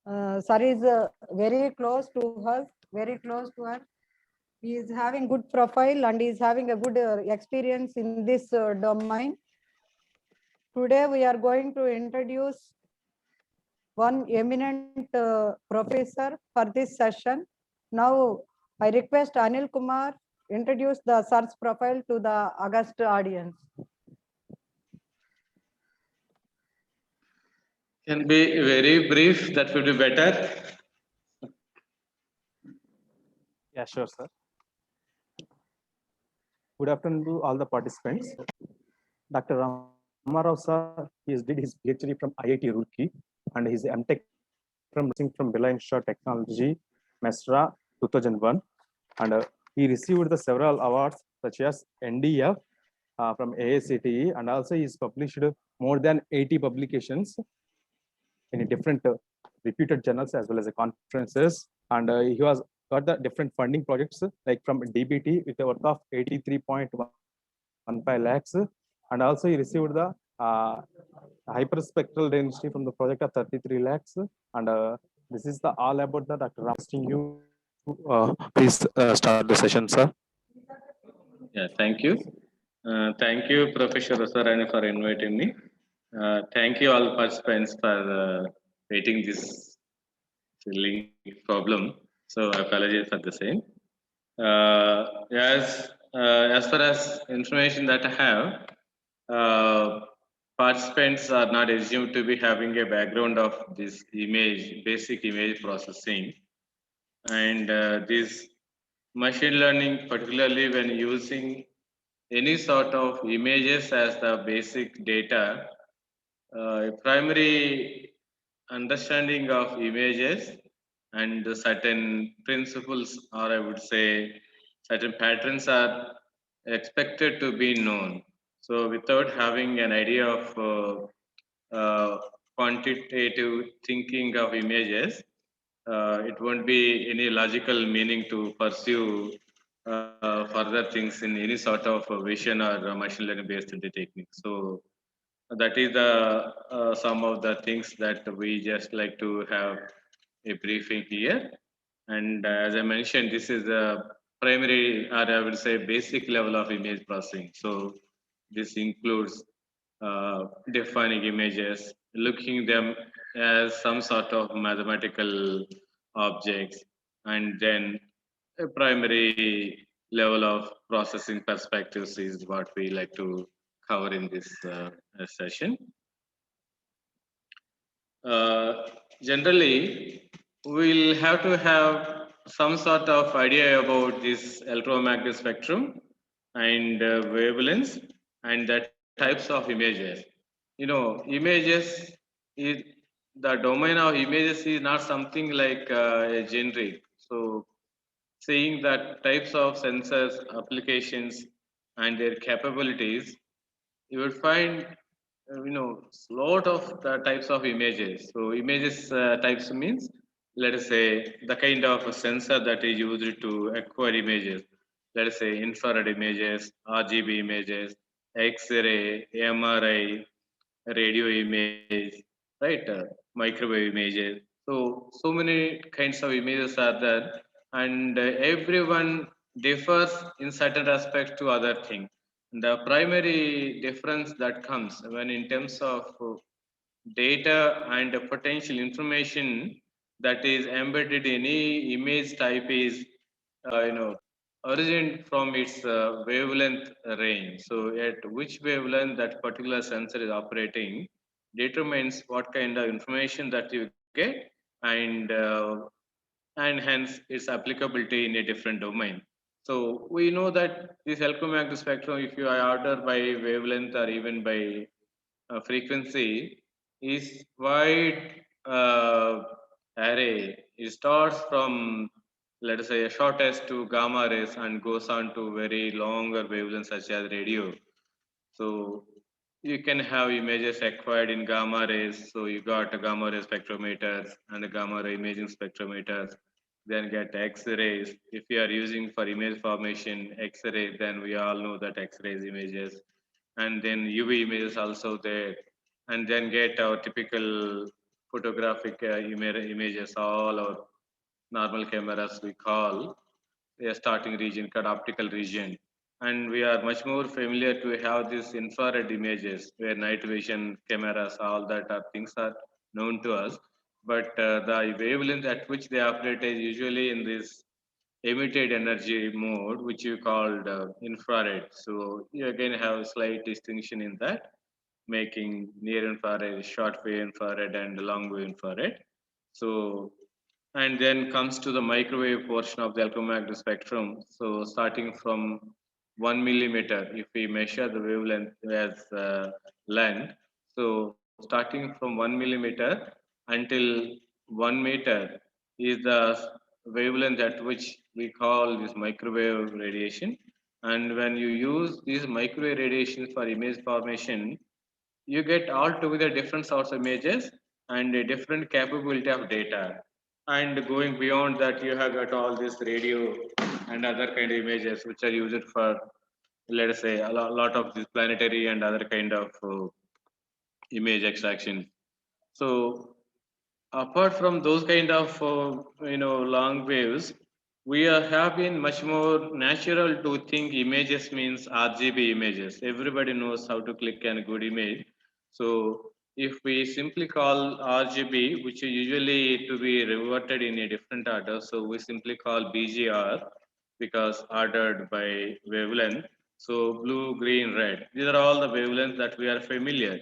Sir is very close to us, very close to us. He is having good profile and he is having a good experience in this domain. Today we are going to introduce one eminent professor for this session. Now I request Anil Kumar introduce the sir's profile to the august audience. Can be very brief, that would be better. Yeah, sure, sir. Good afternoon to all the participants. Dr. Ramarao sir, he did his PhD from IIT Roorkee and his MTech from Birla Institute of Technology, Mesra 2001. And he received the several awards such as NDF from AICTE, and also he's published more than 80 publications in different reputed journals as well as conferences. And he was got the different funding projects like from DBT with a worth of 83.15 lakhs. And also he received the hyperspectral density from the project of 33 lakhs. And this is the all about the Dr. Ramsting you. Please start the session, sir. Yeah, thank you. Thank you, Professor Rasarani, for inviting me. Thank you all participants for waiting this link problem. So I apologize for the same. As far as information that I have, participants are not assumed to be having a background of this basic image processing, and this machine learning, particularly when using any sort of images as the basic data, a primary understanding of images and the certain principles, or I would say certain patterns, are expected to be known. So without having an idea of quantitative thinking of images, it won't be any logical meaning to pursue further things in any sort of vision or machine learning based technique. So that is the some of the things that we just like to have a briefing here. And as I mentioned, this is a primary, or I would say basic level of image processing. So this includes defining images, looking them as some sort of mathematical objects, and then a primary level of processing perspectives is what we like to cover in this session. Generally, we'll have to have some sort of idea about this electromagnetic spectrum and wavelengths and the types of images. You know, images is the domain of images is not something like a generic. So, seeing that types of sensors, applications, and their capabilities, you will find lot of the types of images. So images types means, let us say, the kind of a sensor that is used to acquire images. Let us say infrared images, RGB images, X-ray, MRI, radio image, right? Microwave images. So many kinds of images are there, and everyone differs in certain aspects to other thing. The primary difference that comes when in terms of data and potential information that is embedded in any image type is origin from its wavelength range. So at which wavelength that particular sensor is operating determines what kind of information that you get, and hence its applicability in a different domain. So we know that this electromagnetic spectrum, if you order by wavelength or even by frequency, is wide array. It starts from, let us say, a shortest to gamma rays and goes on to very longer wavelengths such as radio. So you can have images acquired in gamma rays. So you got a gamma ray spectrometers and a gamma ray imaging spectrometers. Then get X-rays. If you are using for image formation X-ray, then we all know that X-rays images, and then UV images also there, and then get our typical photographic images, all our normal cameras we call a starting region called optical region. And we are much more familiar to have these infrared images where night vision cameras, all that are things are known to us. But the wavelength at which they operate is usually in this emitted energy mode, which you called infrared. So you again have a slight distinction in that, making near infrared, short wave infrared, and long wave infrared. So, and then comes to the microwave portion of the electromagnetic spectrum. So starting from 1 millimeter, if we measure the wavelength as length, so starting from 1 millimeter until 1 meter is the wavelength at which we call this microwave radiation. And when you use these microwave radiation for image formation, you get altogether different sorts of images and a different capability of data. And going beyond that, you have got all this radio and other kind of images which are used for, let us say, a lot of this planetary and other kind of image extraction. So apart from those kind of long waves, we have been much more natural to think images means RGB images. Everybody knows how to click on a good image. So if we simply call RGB, which is usually to be reverted in a different order, so we simply call BGR because ordered by wavelength. So blue, green, red. These are all the wavelengths that we are familiar.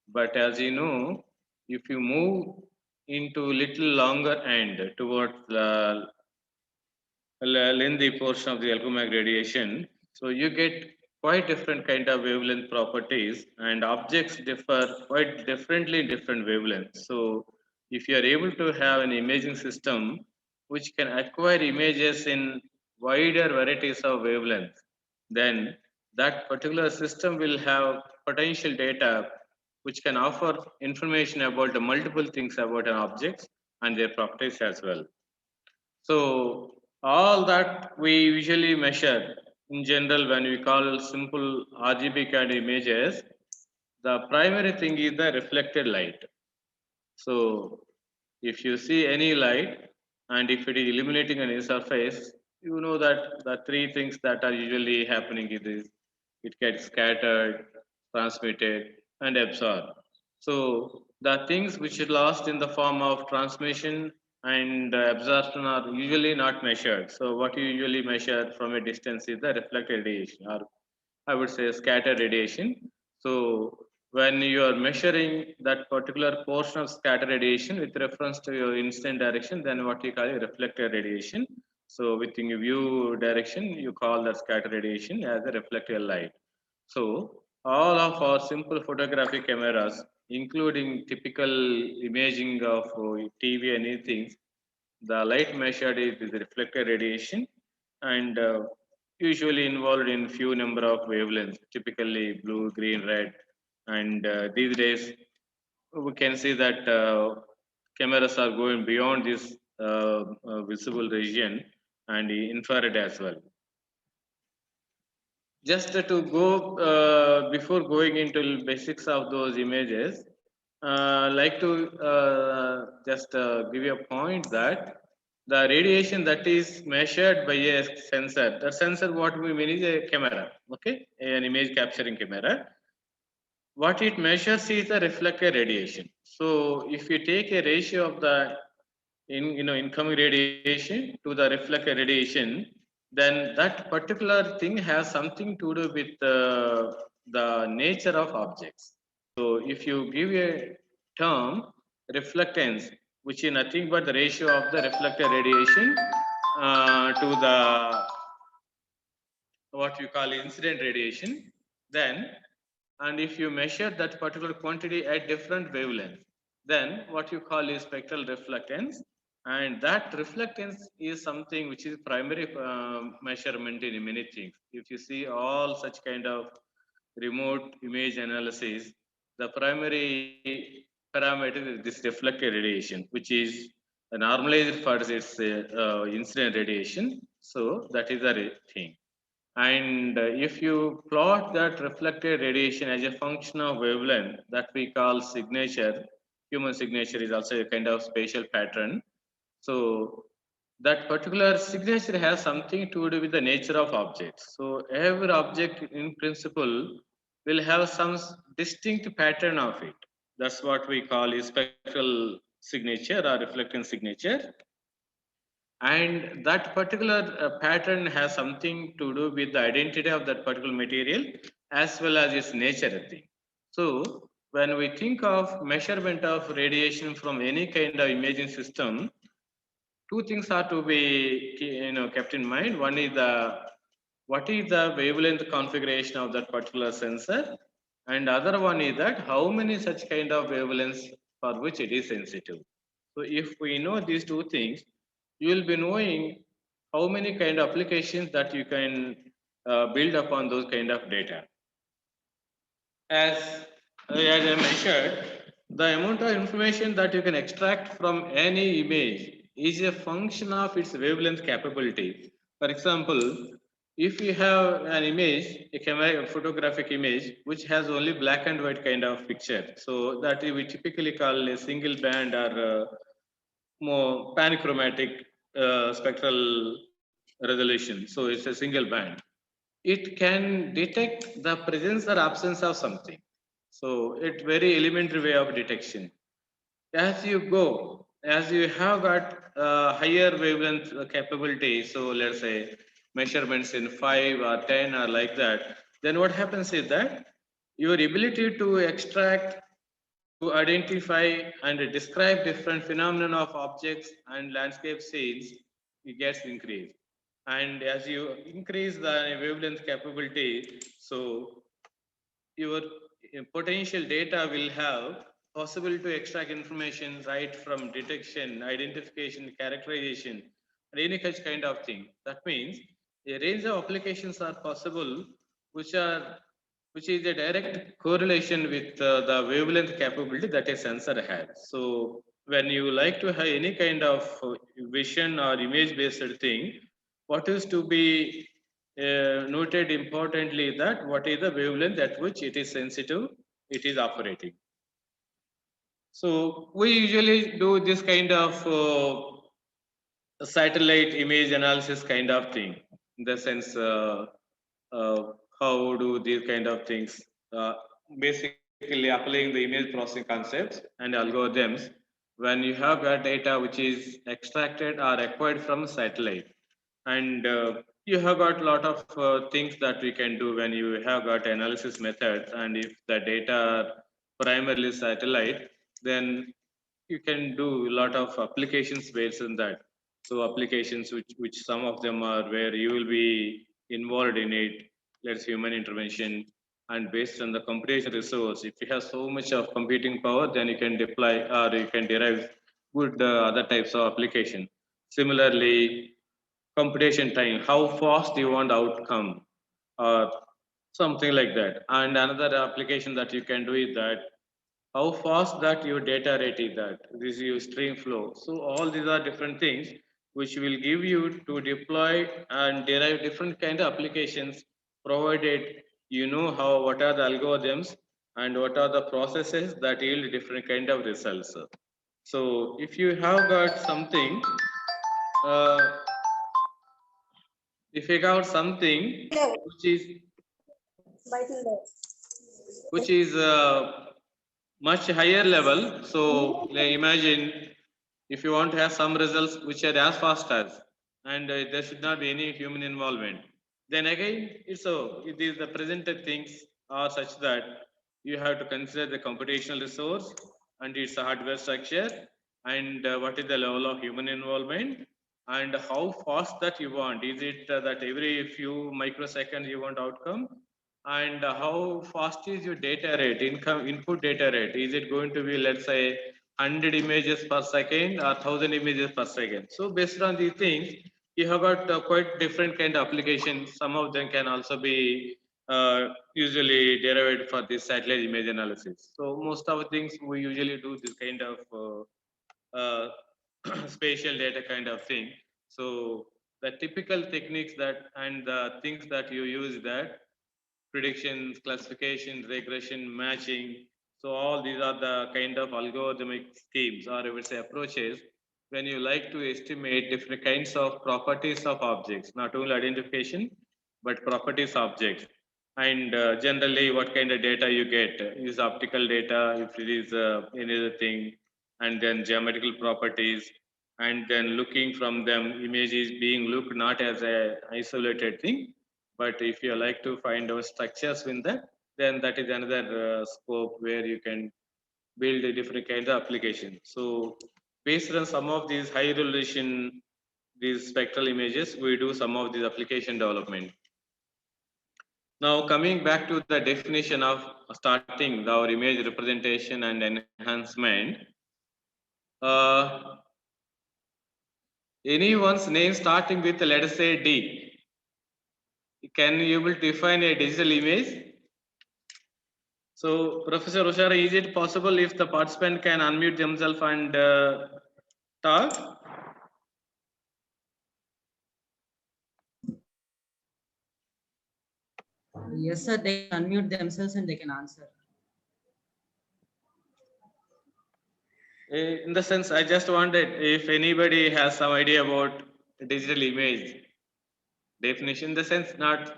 But as you know, if you move into little longer end towards the lengthy portion of the electromagnetic radiation, so you get quite different kind of wavelength properties, and objects differ quite differently in different wavelengths. So if you are able to have an imaging system which can acquire images in wider varieties of wavelengths, then that particular system will have potential data which can offer information about the multiple things about an object and their properties as well. So all that we usually measure in general when we call simple RGB kind of images, the primary thing is the reflected light. So if you see any light and if it is illuminating on a surface, you know that the three things that are usually happening is this: it gets scattered, transmitted, and absorbed. So the things which are lost in the form of transmission and absorption are usually not measured. So what you usually measure from a distance is the reflected radiation, or I would say scattered radiation. So when you are measuring that particular portion of scattered radiation with reference to your incident direction, then what you call a reflected radiation. So within your view direction, you call that scattered radiation as a reflected light. So all of our simple photographic cameras, including typical imaging of TV and anything, the light measured is the reflected radiation, and usually involved in few number of wavelengths, typically blue, green, red. And these days, we can see that cameras are going beyond this visible region and the infrared as well. Just to go before going into basics of those images, like to just give you a point that the radiation that is measured by a sensor, the sensor what we mean is a camera, okay, an image capturing camera. What it measures is the reflected radiation. So if you take a ratio of the incoming radiation to the reflected radiation, then that particular thing has something to do with the nature of objects. So if you give a term reflectance, which is nothing but the ratio of the reflected radiation to the what you call incident radiation, then and if you measure that particular quantity at different wavelengths, then what you call is spectral reflectance. And that reflectance is something which is primary measurement in many things. If you see all such kind of remote image analysis, the primary parameter is this reflected radiation, which is normalized for its incident radiation. So that is the thing. And if you plot that reflected radiation as a function of wavelength that we call signature, human signature is also a kind of spatial pattern. So that particular signature has something to do with the nature of objects. So every object in principle will have some distinct pattern of it. That's what we call a spectral signature or reflecting signature. And that particular pattern has something to do with the identity of that particular material as well as its nature thing. So when we think of measurement of radiation from any kind of imaging system, two things are to be kept in mind. One is the what is the wavelength configuration of that particular sensor, and other one is that how many such kind of wavelengths for which it is sensitive. So if we know these two things, you will be knowing how many kind of applications that you can build upon those kind of data. As I mentioned, the amount of information that you can extract from any image is a function of its wavelength capability. For example, if you have an image, a camera, a photographic image, which has only black and white kind of picture, so that we typically call a single band or more panchromatic spectral resolution. So it's a single band. It can detect the presence or absence of something. So it's very elementary way of detection. As you go, as you have got higher wavelength capability, so let's say measurements in 5 or 10 or like that, then what happens is that your ability to extract, to identify and describe different phenomena of objects and landscape scenes, it gets increased. And as you increase the wavelength capability, so your potential data will have possible to extract information right from detection, identification, characterization, and any such kind of thing. That means a range of applications are possible, which are which is a direct correlation with the wavelength capability that a sensor has. So when you like to have any kind of vision or image based thing, what is to be noted importantly that what is the wavelength at which it is sensitive, it is operating. So we usually do this kind of satellite image analysis kind of thing, in the sense uh, how do these kind of things uh, basically applying the image processing concepts and algorithms when you have got data which is extracted or acquired from satellite, and you have got a lot of things that we can do when you have got analysis methods, and if the data are primarily satellite, then you can do a lot of applications based on that. So applications which some of them are where you will be involved in it, let's human intervention, and based on the computation resource, if you have so much of computing power, then you can deploy or you can derive good other types of application. Similarly, computation time, how fast you want outcome or something like that. And another application that you can do is that how fast that your data rate is, that this is your stream flow. So all these are different things which will give you to deploy and derive different kind of applications, provided you know how what are the algorithms and what are the processes that yield different kind of results. So if you have got something uh, if you got something which is much higher level, so imagine if you want to have some results which are as fast as, and there should not be any human involvement, then again it's so it is the presented things are such that you have to consider the computational resource and its hardware structure, and what is the level of human involvement, and how fast that you want. Is it that every few microseconds you want outcome, and how fast is your data rate, input data rate? Is it going to be, let's say, 100 images per second or 1000 images per second? So based on these things, you have got quite different kind of applications. Some of them can also be usually derived for this satellite image analysis. So most of the things we usually do this kind of spatial data kind of thing. So the typical techniques that and the things that you use, that predictions, classification, regression, matching. So all these are the kind of algorithmic schemes, or I would say approaches, when you like to estimate different kinds of properties of objects, not only identification, but properties of objects. And generally, what kind of data you get is optical data, if it is any other thing, and then geometrical properties, and then looking from them, image is being looked not as a isolated thing, but if you like to find out structures in that, then that is another scope where you can build a different kind of application. So based on some of these high resolution, these spectral images, we do some of these application development. Now coming back to the definition of starting our image representation and enhancement, anyone's name starting with, let us say, D. Can you able to define a digital image? So, Professor Ushara, is it possible if the participant can unmute themselves and talk? Yes, sir. They can unmute themselves and they can answer. In the sense, I just wanted if anybody has some idea about digital image definition, in the sense not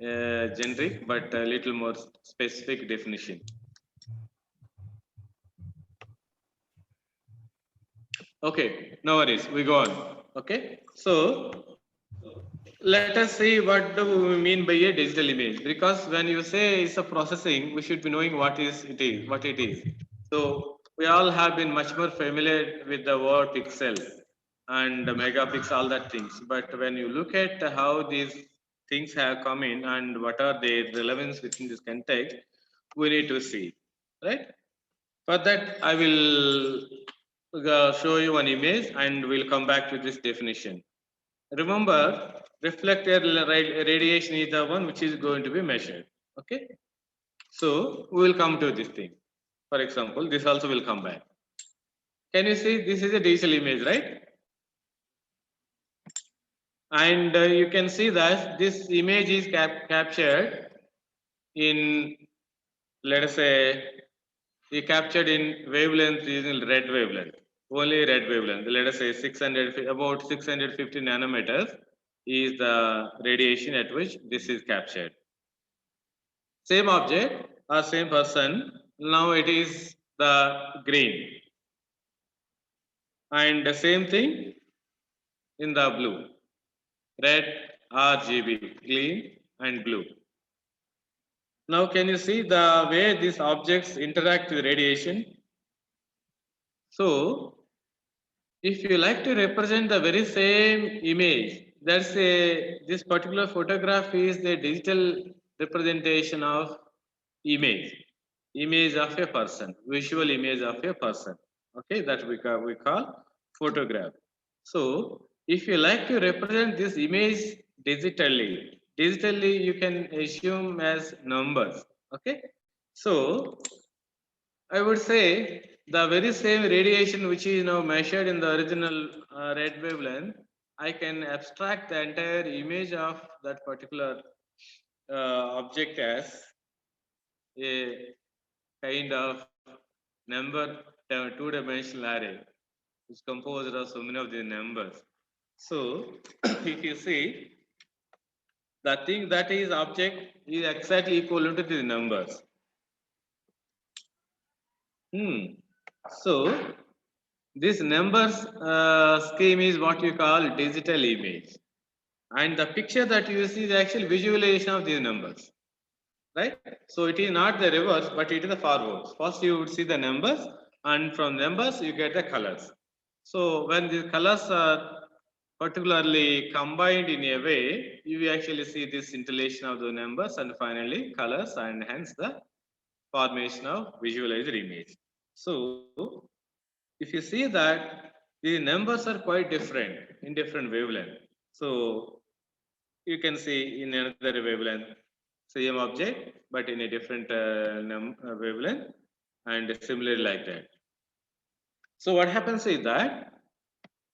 generic, but a little more specific definition. Okay, no worries, we go on. Okay, so let us see what do we mean by a digital image, because when you say it's a processing, we should be knowing what it is. So we all have been much more familiar with the word pixel and megapixel, all that things. But when you look at how these things have come in and what are their relevance within this context, we need to see, right? For that, I will show you an image and we'll come back to this definition. Remember, reflected radiation is the one which is going to be measured. Okay, so we will come to this thing. For example, this also will come back. Can you see this is a digital image, right? And you can see that this image is captured in, let us say, captured in wavelength using red wavelength, only red wavelength. Let us say 600, about 650 nanometers is the radiation at which this is captured. Same object or same person, now it is the green. And the same thing in the blue, red, RGB, green and blue. Now can you see the way these objects interact with radiation? So if you like to represent the very same image, that's this particular photograph is the digital representation of image of a person, visual image of a person. Okay, that we call photograph. So if you like to represent this image digitally you can assume as numbers. Okay, so I would say the very same radiation which is now measured in the original red wavelength, I can abstract the entire image of that particular object as a kind of number two-dimensional array, which is composed of so many of these numbers. So if you see, the thing that is object is exactly equivalent to the numbers. So this numbers scheme is what you call digital image, and the picture that you see is actually visualization of these numbers, right? So it is not the reverse, but it is the forward. First you would see the numbers, and from numbers you get the colors. So when the colors are particularly combined in a way, you actually see this scintillation of the numbers and finally colors, and hence the formation of visualized image. So if you see that the numbers are quite different in different wavelength. So you can see in another wavelength, same object, but in a different wavelength, and similarly like that. So what happens is that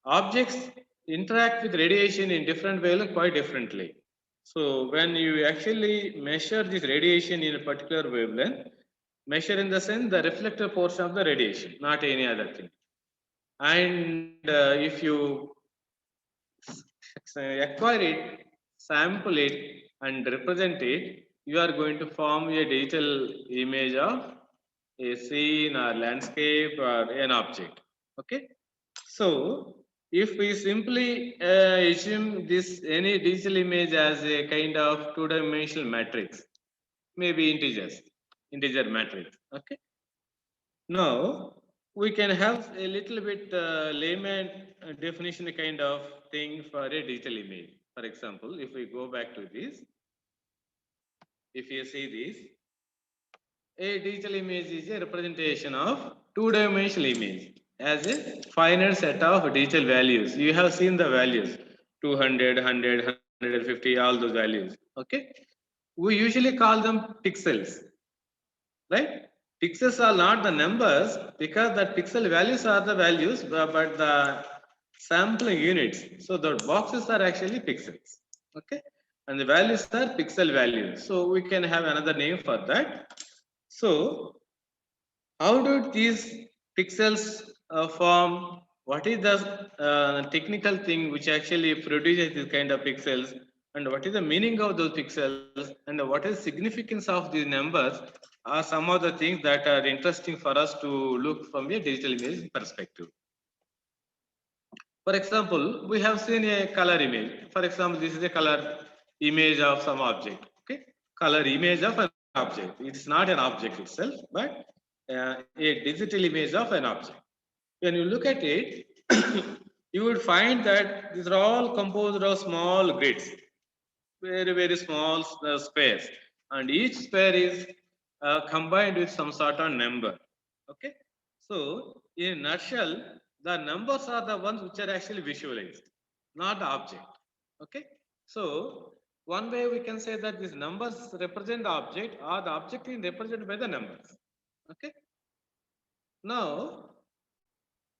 objects interact with radiation in different wavelength quite differently. So when you actually measure this radiation in a particular wavelength, Measure in the sense the reflected portion of the radiation, not any other thing. And if you acquire it, sample it, and represent it, you are going to form a digital image of a scene or landscape or an object. Okay. So, if we simply assume this any digital image as a kind of two-dimensional matrix, maybe integer matrix. Okay. Now, we can have a little bit layman definition kind of thing for a digital image. For example, if we go back to this, if you see this, a digital image is a representation of two-dimensional image as a finite set of digital values. You have seen the values 200, 100, 150, all those values. Okay. We usually call them pixels, right? Pixels are not the numbers because the pixel values are the values, but the sampling units. So the boxes are actually pixels. Okay. And the values are pixel values. So we can have another name for that. So how do these pixels form? What is the technical thing which actually produces this kind of pixels? And what is the meaning of those pixels? And what is the significance of these numbers? Are some of the things that are interesting for us to look from a digital image perspective. For example, we have seen a color image. For example, this is a color image of some object. Okay, color image of an object. It's not an object itself, but a digital image of an object. When you look at it, you would find that these are all composed of small grids, very small squares, and each square is combined with some sort of number. Okay, so in a nutshell, the numbers are the ones which are actually visualized, not the object. Okay, so one way we can say that these numbers represent the object, or the object is represented by the numbers. Okay, now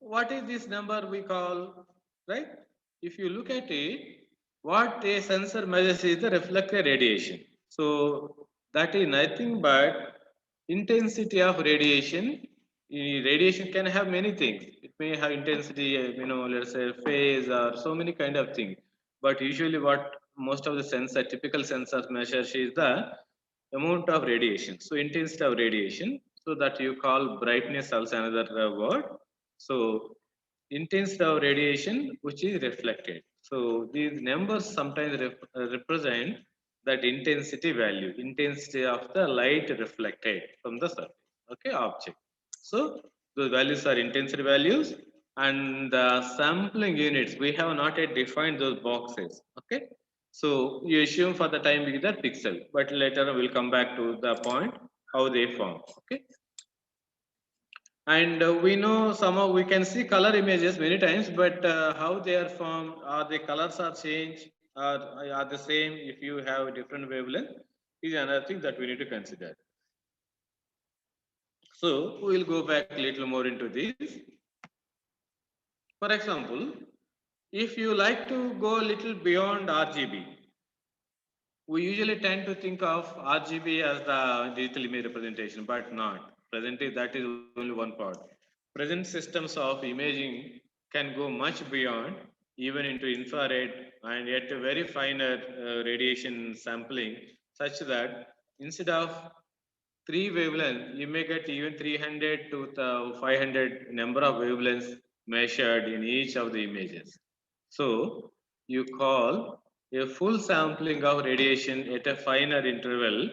what is this number we call, right? If you look at it, what a sensor measures is the reflected radiation. So that is nothing but intensity of radiation. Radiation can have many things. It may have intensity, let's say phase or so many kind of things. But usually what most of the sensor, typical sensors measures is the amount of radiation. So intensity of radiation. So that you call brightness also another word. So intensity of radiation which is reflected. So these numbers sometimes represent that intensity value, intensity of the light reflected from the surface, okay, object. So those values are intensity values, and the sampling units, we have not yet defined those boxes, okay. So you assume for the time being that pixel, but later we'll come back to the point how they form, okay. And we know somehow we can see color images many times, but how they are formed, are the colors are changed, or are the same if you have a different wavelength, is another thing that we need to consider. So we'll go back a little more into this. For example, if you like to go a little beyond RGB, we usually tend to think of RGB as the digital image representation, but not. Presently, that is only one part. Present systems of imaging can go much beyond, even into infrared and yet very finer radiation sampling, such that instead of 3 wavelengths, you may get even 300 to 500 number of wavelengths measured in each of the images. So you call a full sampling of radiation at a finer interval,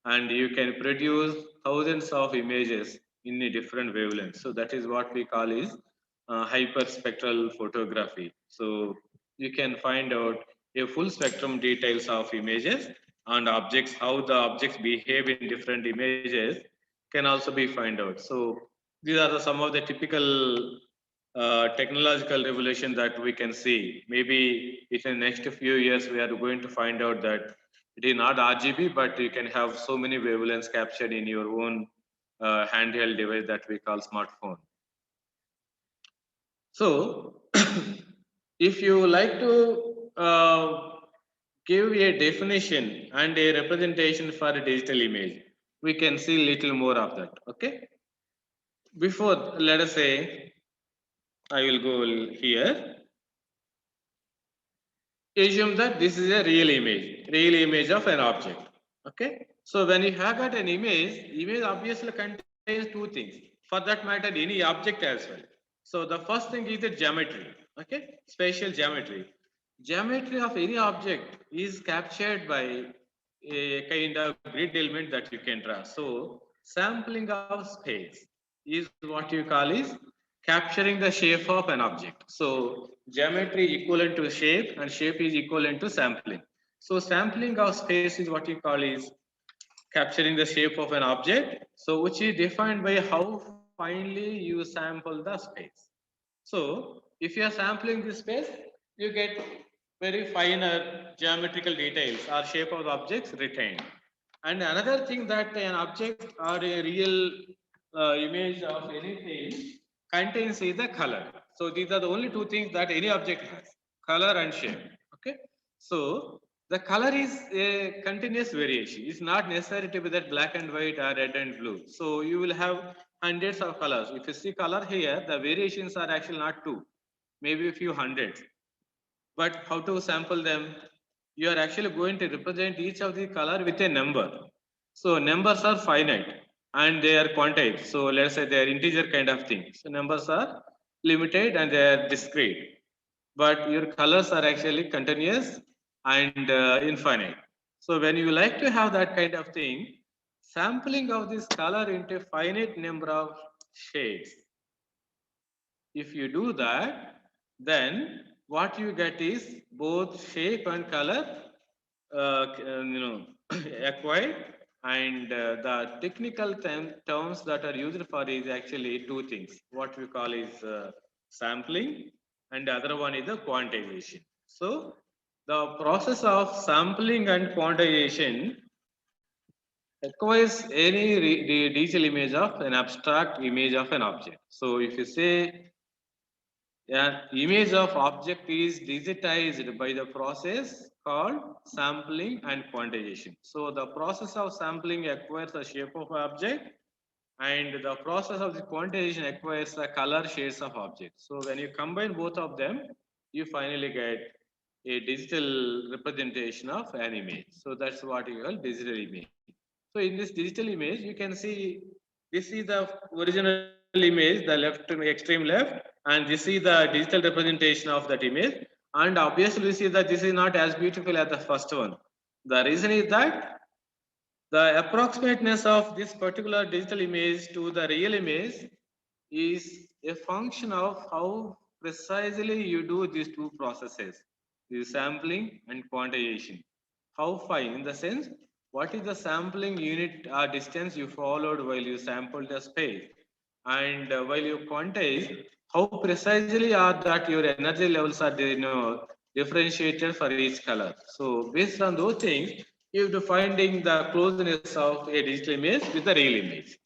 and you can produce thousands of images in a different wavelengths. So that is what we call is hyperspectral photography. So you can find out a full spectrum details of images and objects, how the objects behave in different images can also be find out. So these are some of the typical technological revolution that we can see. Maybe in the next few years, we are going to find out that it is not RGB, but you can have so many wavelengths captured in your own handheld device that we call smartphone. So, if you like to give a definition and a representation for a digital image, we can see little more of that. Okay. Before, let us say, I will go here. Assume that this is a real image of an object. Okay. So when you have got an image obviously contains two things. For that matter, any object as well. So the first thing is the geometry. Okay. Spatial geometry. Geometry of any object is captured by a kind of grid element that you can draw. So sampling of space is what you call is capturing the shape of an object. So geometry equivalent to shape and shape is equivalent to sampling. So sampling of space is what you call is capturing the shape of an object. So which is defined by how finely you sample the space. So if you are sampling this space, you get very finer geometrical details or shape of the objects retained. And another thing that an object or a real image of anything contains is the color. So these are the only two things that any object has, color and shape. Okay. So the color is a continuous variation. It's not necessary to be that black and white or red and blue. So you will have hundreds of colors. If you see color here, the variations are actually not two, maybe a few hundreds. But how to sample them? You are actually going to represent each of the color with a number. So numbers are finite and they are quantized. So let's say they are integer kind of thing. So numbers are limited and they are discrete. But your colors are actually continuous and infinite. So when you like to have that kind of thing, sampling of this color into finite number of shades. If you do that, then what you get is both shape and color, acquired, and the technical terms that are used for is actually two things. What we call is sampling, and the other one is the quantization. So the process of sampling and quantization acquires any the digital image of an abstract image of an object. So if you say an image of object is digitized by the process called sampling and quantization. So the process of sampling acquires the shape of object and the process of the quantization acquires the color shades of objects. So when you combine both of them, you finally get a digital representation of an image. So that's what you call digital image. So in this digital image, you can see this is the original image, the left extreme left, and this is the digital representation of that image. And obviously, we see that this is not as beautiful as the first one. The reason is that the approximateness of this particular digital image to the real image is a function of how precisely you do these two processes, the sampling and quantization. How fine, in the sense, what is the sampling unit or distance you followed while you sampled the space? And while you quantize, how precisely are that your energy levels are differentiated for each color. So based on those things, you have to finding the closeness of a digital image with the real image.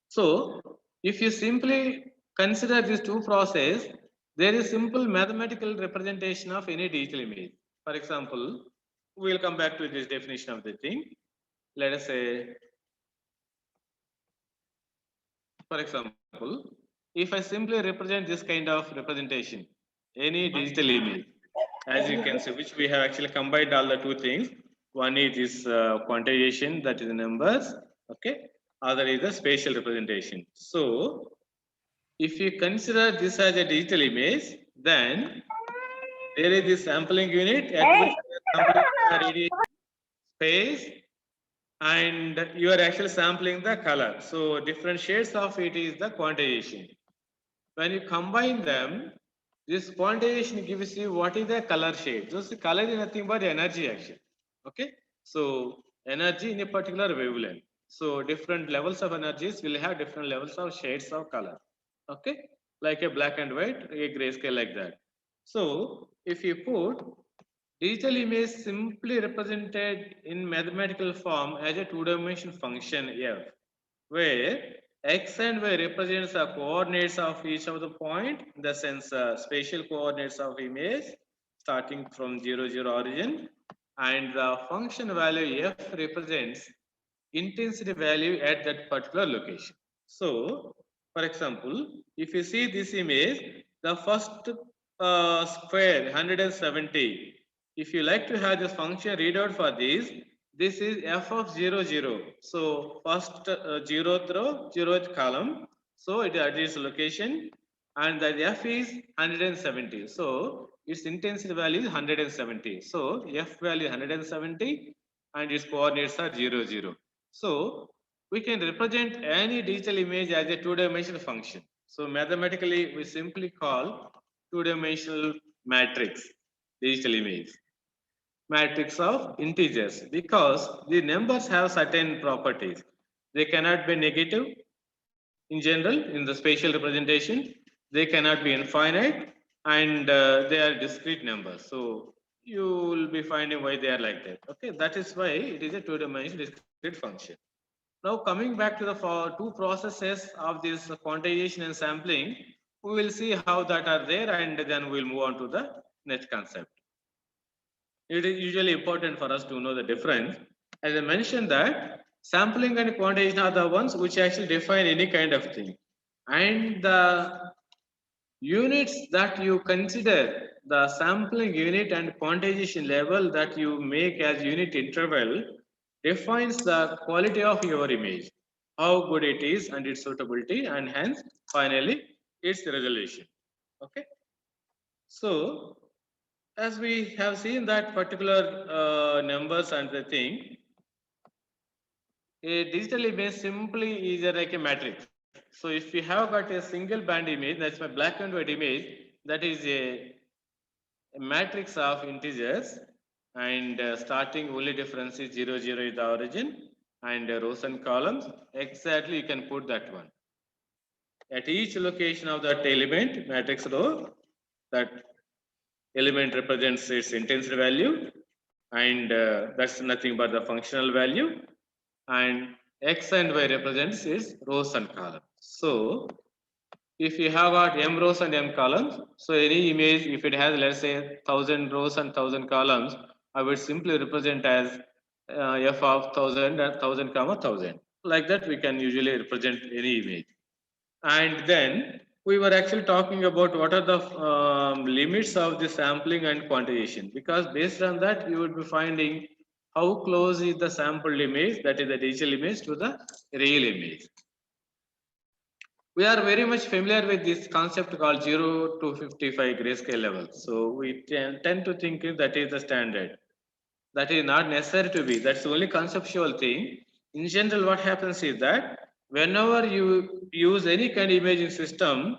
So if you simply consider these two processes, there is simple mathematical representation of any digital image. For example, we'll come back to this definition of the thing. Let us say, for example, if I simply represent this kind of representation, any digital image, as you can see, which we have actually combined all the two things. One is this quantization, that is the numbers, okay. Other is the spatial representation. So if you consider this as a digital image, then there is this sampling unit at which sampling the radiation space, and you are actually sampling the color. So different shades of it is the quantization. When you combine them, this quantization gives you what is the color shade. So the color is nothing but energy actually. Okay. So energy in a particular wavelength. So different levels of energies will have different levels of shades of color. Okay. Like a black and white, a grayscale like that. So if you put digital image simply represented in mathematical form as a two-dimensional function f, where x and y represents the coordinates of each of the point, in the sense spatial coordinates of image starting from 0, 0 origin, and the function value f represents intensity value at that particular location. So, for example, if you see this image, the first square 170. If you like to have this function readout for this is f of 0, 0. So first 0th row, 0th column. So it at its location, and the f is 170. So its intensity value is 170. So f value is 170, and its coordinates are 0, 0. So we can represent any digital image as a two-dimensional function. So mathematically, we simply call two-dimensional matrix digital image matrix of integers, because the numbers have certain properties. They cannot be negative in general in the spatial representation. They cannot be infinite, and they are discrete numbers. So you will be finding why they are like that. Okay, that is why it is a two-dimensional discrete function. Now coming back to the two processes of this quantization and sampling, we will see how that are there, and then we'll move on to the next concept. It is usually important for us to know the difference. As I mentioned that sampling and quantization are the ones which actually define any kind of thing. And the units that you consider, the sampling unit and quantization level that you make as unit interval, defines the quality of your image, how good it is and its suitability, and hence finally its resolution. Okay. So as we have seen that particular numbers and the thing, a digital image simply is like a matrix. So if you have got a single band image, that's my black and white image, that is a matrix of integers, and starting only difference is 0, 0 is the origin, and rows and columns, exactly you can put that one. At each location of that element, matrix row, that element represents its intensity value, and that's nothing but the functional value, and x and y represents its rows and columns. So if you have got m rows and m columns, so any image, if it has, let's say, 1000 rows and 1000 columns, I would simply represent as f of 1000 and 1000 comma 1000. Like that we can usually represent any image. And then we were actually talking about what are the limits of the sampling and quantization, because based on that you would be finding how close is the sampled image, that is the digital image, to the real image. We are very much familiar with this concept called 0 to 55 grayscale level. So we tend to think that is the standard. That is not necessary to be. That's the only conceptual thing. In general, what happens is that whenever you use any kind of imaging system,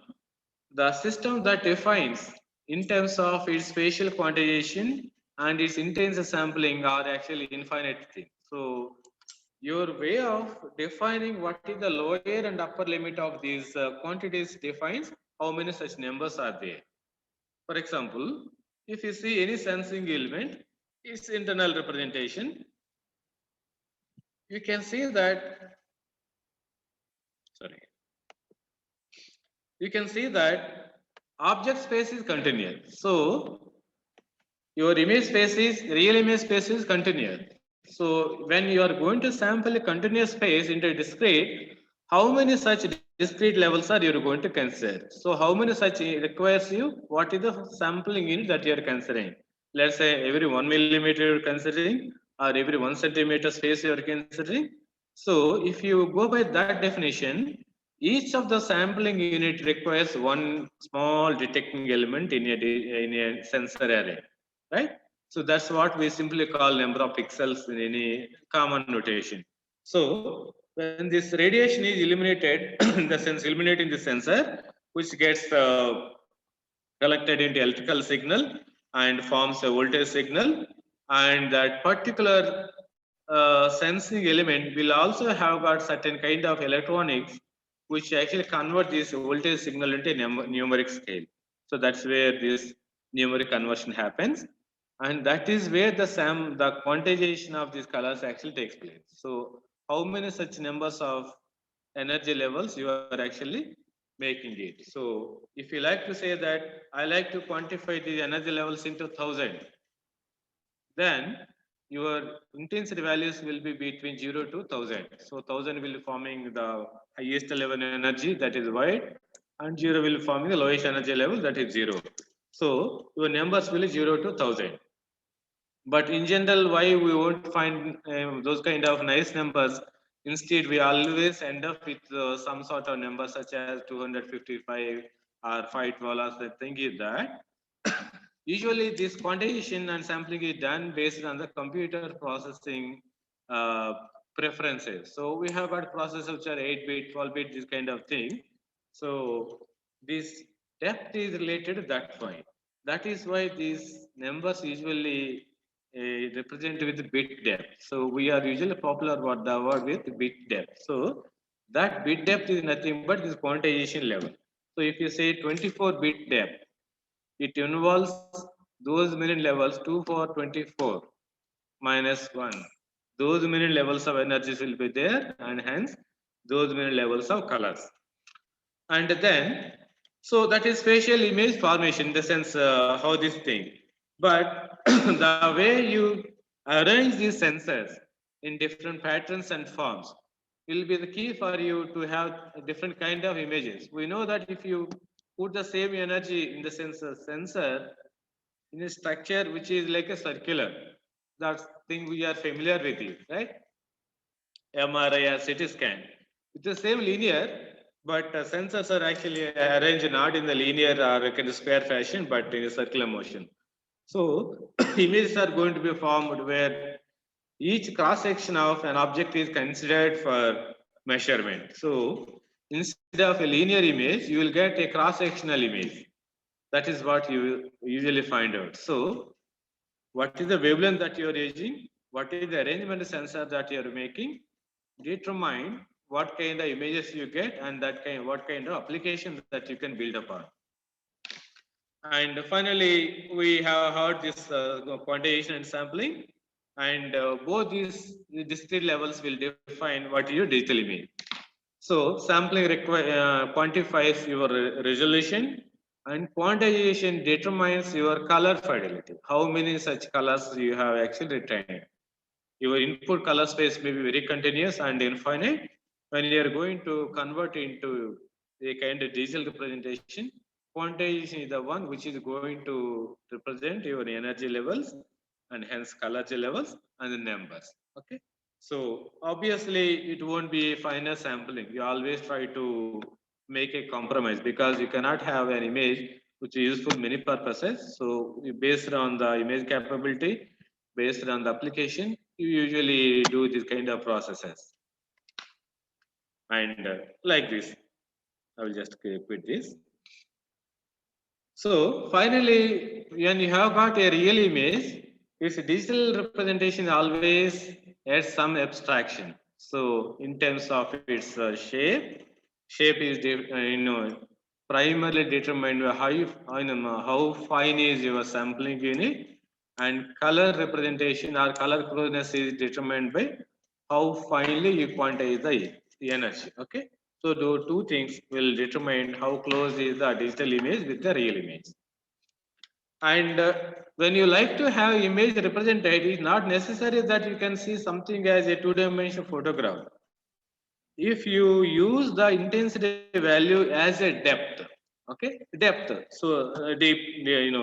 the system that defines in terms of its spatial quantization and its intensive sampling are actually infinite things. So your way of defining what is the lower and upper limit of these quantities defines how many such numbers are there. For example, if you see any sensing element, its internal representation, you can see that, sorry, you can see that object space is continuous. So your image space is, real image space is continuous. So when you are going to sample a continuous space into a discrete, how many such discrete levels are you going to consider? So how many such requires you? What is the sampling unit that you are considering? Let's say every 1 millimeter you are considering, or every 1 centimeter space you are considering. So if you go by that definition, each of the sampling unit requires one small detecting element in a sensor array, right? So that's what we simply call number of pixels in any common notation. So when this radiation is illuminated, in the sense illuminating the sensor, which gets collected into electrical signal and forms a voltage signal, and that particular sensing element will also have got certain kind of electronics which actually convert this voltage signal into numeric scale. So that's where this numeric conversion happens, and that is where the quantization of these colors actually takes place. So how many such numbers of energy levels you are actually making it. So if you like to say that I like to quantify the energy levels into 1000, then your intensity values will be between 0 to 1000. So 1000 will be forming the highest level energy, that is white, and 0 will forming the lowest energy level, that is 0. So your numbers will be 0 to 1000. But in general, why we won't find those kind of nice numbers? Instead, we always end up with some sort of number such as 255 or 512 or something is that. Usually, this quantization and sampling is done based on the computer processing uh, preferences. So we have got processors which are 8-bit, 12-bit, this kind of thing. So this depth is related to that point. That is why these numbers usually represent with bit depth. So we are usually popular about the word with bit depth. So that bit depth is nothing but this quantization level. So if you say 24-bit depth, it involves those many levels 2 for 24 minus 1. Those many levels of energies will be there, and hence those many levels of colors. And then, so that is spatial image formation in the sense how this thing. But the way you arrange these sensors in different patterns and forms will be the key for you to have a different kind of images. We know that if you put the same energy in the sensor in a structure which is like a circular, that thing we are familiar with it, right? MRI or CT scan. It's the same linear, but sensors are actually arranged not in the linear or kind of square fashion, but in a circular motion. So images are going to be formed where each cross section of an object is considered for measurement. So instead of a linear image, you will get a cross sectional image. That is what you usually find out. So what is the wavelength that you are using? What is the arrangement sensor that you are making? Determine what kind of images you get and what kind of application that you can build upon. And finally, we have heard this quantization and sampling, and both these discrete levels will define what your digital image. So sampling quantifies your resolution, and quantization determines your color fidelity. How many such colors you have actually retained. Your input color space may be very continuous and infinite. When you are going to convert into a kind of digital representation, quantization is the one which is going to represent your energy levels and hence color levels and the numbers. Okay. So obviously it won't be finer sampling. You always try to make a compromise because you cannot have an image which is useful many purposes. So based on the image capability, based on the application, you usually do this kind of processes. And like this, I will just quit this. So finally, when you have got a real image, its digital representation always adds some abstraction. So in terms of its shape is primarily determined by how fine is your sampling unit, and color representation or color closeness is determined by how finely you quantize the energy. Okay. So those two things will determine how close is the digital image with the real image. And when you like to have image represented, it's not necessary that you can see something as a two-dimensional photograph. If you use the intensity value as a depth, okay, depth. So deep,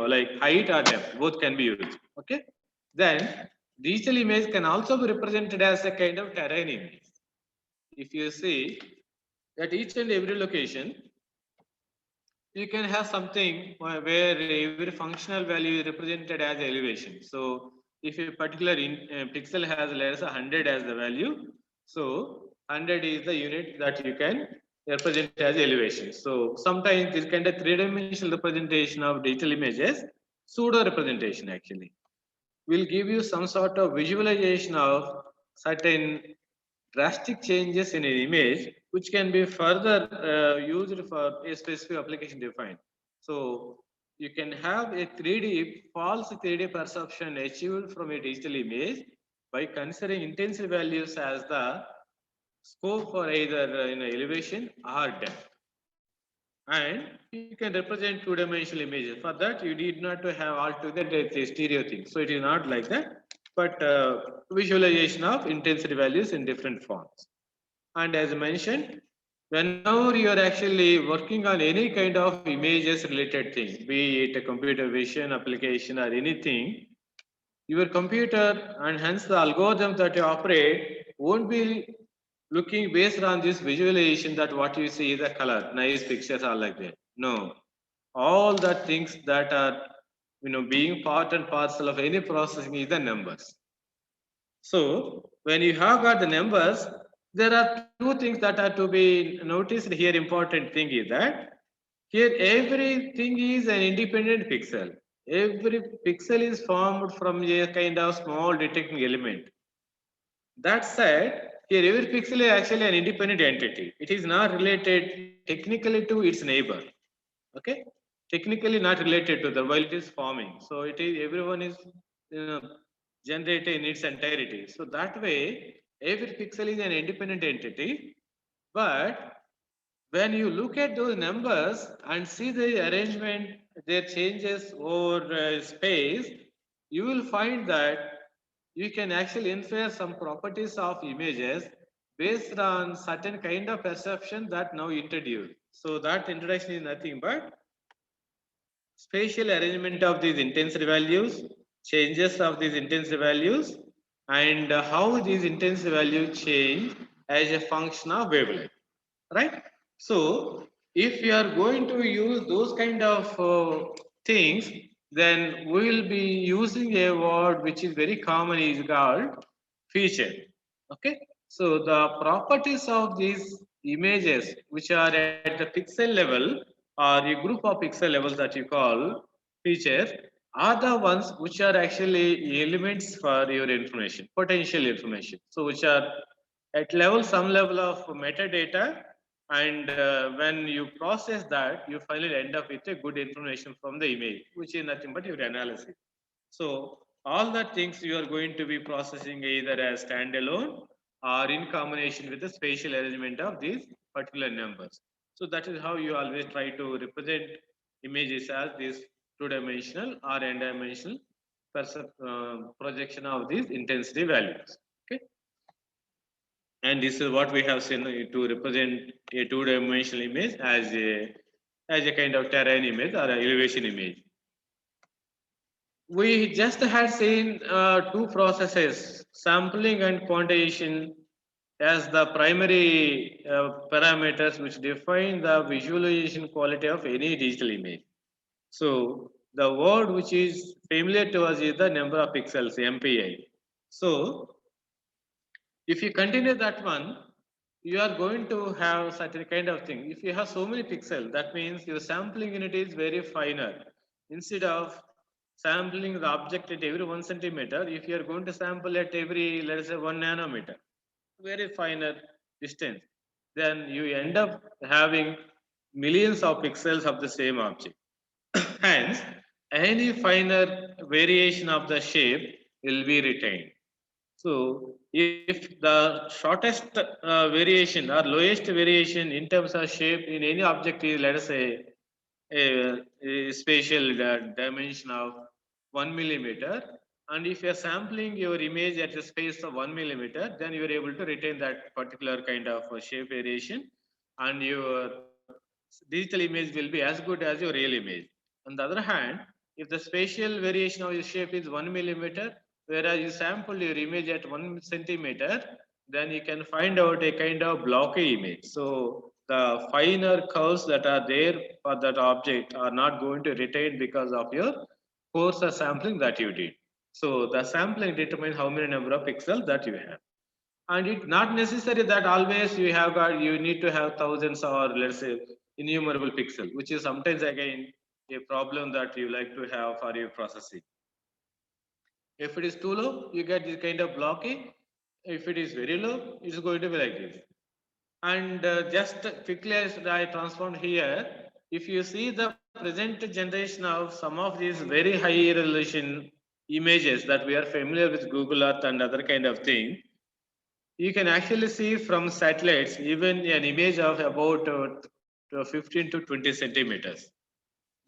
like height or depth, both can be used. Okay, then digital image can also be represented as a kind of terrain image. If you see at each and every location, you can have something where every functional value is represented as elevation. So if a particular pixel has let's say 100 as the value, so 100 is the unit that you can represent as elevation. So sometimes this kind of three-dimensional representation of digital images, pseudo representation actually, will give you some sort of visualization of certain drastic changes in an image, which can be further used for a specific application defined. So you can have a 3D, false 3D perception achieved from a digital image by considering intensity values as the scope for either elevation or depth. And you can represent two-dimensional images. For that, you need not to have altogether a stereo thing. So it is not like that. but visualization of intensity values in different forms. And as mentioned, whenever you are actually working on any kind of images related thing, be it a computer vision application or anything, your computer and hence the algorithm that you operate won't be looking based on this visualization that what you see is a color, nice pictures are like that. No, all the things that are being part and parcel of any processing is the numbers. So when you have got the numbers, there are two things that are to be noticed here. Important thing is that here everything is an independent pixel. Every pixel is formed from a kind of small detecting element. That said, here every pixel is actually an independent entity. It is not related technically to its neighbor. Okay, technically not related to the while it is forming. So it is everyone is generated in its entirety. So that way, every pixel is an independent entity. But when you look at those numbers and see the arrangement, their changes over space, you will find that you can actually infer some properties of images based on certain kind of perception that now introduced. So that introduction is nothing but spatial arrangement of these intensity values, changes of these intensity values, and how these intensity values change as a function of wavelength, right? So if you are going to use those kind of things, then we will be using a word which is very common, is called feature. Okay, so the properties of these images which are at the pixel level or a group of pixel levels that you call features are the ones which are actually elements for your information, potential information. So which are at level, some level of metadata, and when you process that, you finally end up with a good information from the image, which is nothing but your analysis. So all the things you are going to be processing either as standalone or in combination with the spatial arrangement of these particular numbers. So that is how you always try to represent images as this two-dimensional or n-dimensional projection of these intensity values. Okay. And this is what we have seen to represent a two-dimensional image as a kind of terrain image or an elevation image. We just had seen two processes, sampling and quantization, as the primary parameters which define the visualization quality of any digital image. So the word which is familiar to us is the number of pixels, MPI. So if you continue that one, you are going to have certain kind of thing. If you have so many pixels, that means your sampling unit is very finer. Instead of sampling the object at every 1 centimeter, if you are going to sample at every, let us say, 1 nanometer, very finer distance, then you end up having millions of pixels of the same object. Hence, any finer variation of the shape will be retained. So, if the shortest variation or lowest variation in terms of shape in any object is, let us say, a spatial dimension of 1 millimeter, and if you are sampling your image at a space of 1 millimeter, then you are able to retain that particular kind of shape variation, and your digital image will be as good as your real image. On the other hand, if the spatial variation of your shape is 1 millimeter, whereas you sample your image at 1 centimeter, then you can find out a kind of blocky image. So the finer curves that are there for that object are not going to retain because of your coarse sampling that you did. So the sampling determines how many number of pixels that you have. And it's not necessary that always you need to have thousands or let's say innumerable pixels, which is sometimes again a problem that you like to have for your processing. If it is too low, you get this kind of blocking. If it is very low, it's going to be like this. And just quickly as I transformed here, if you see the present generation of some of these very high resolution images that we are familiar with Google Earth and other kind of thing, you can actually see from satellites even an image of about 15 to 20 centimeters.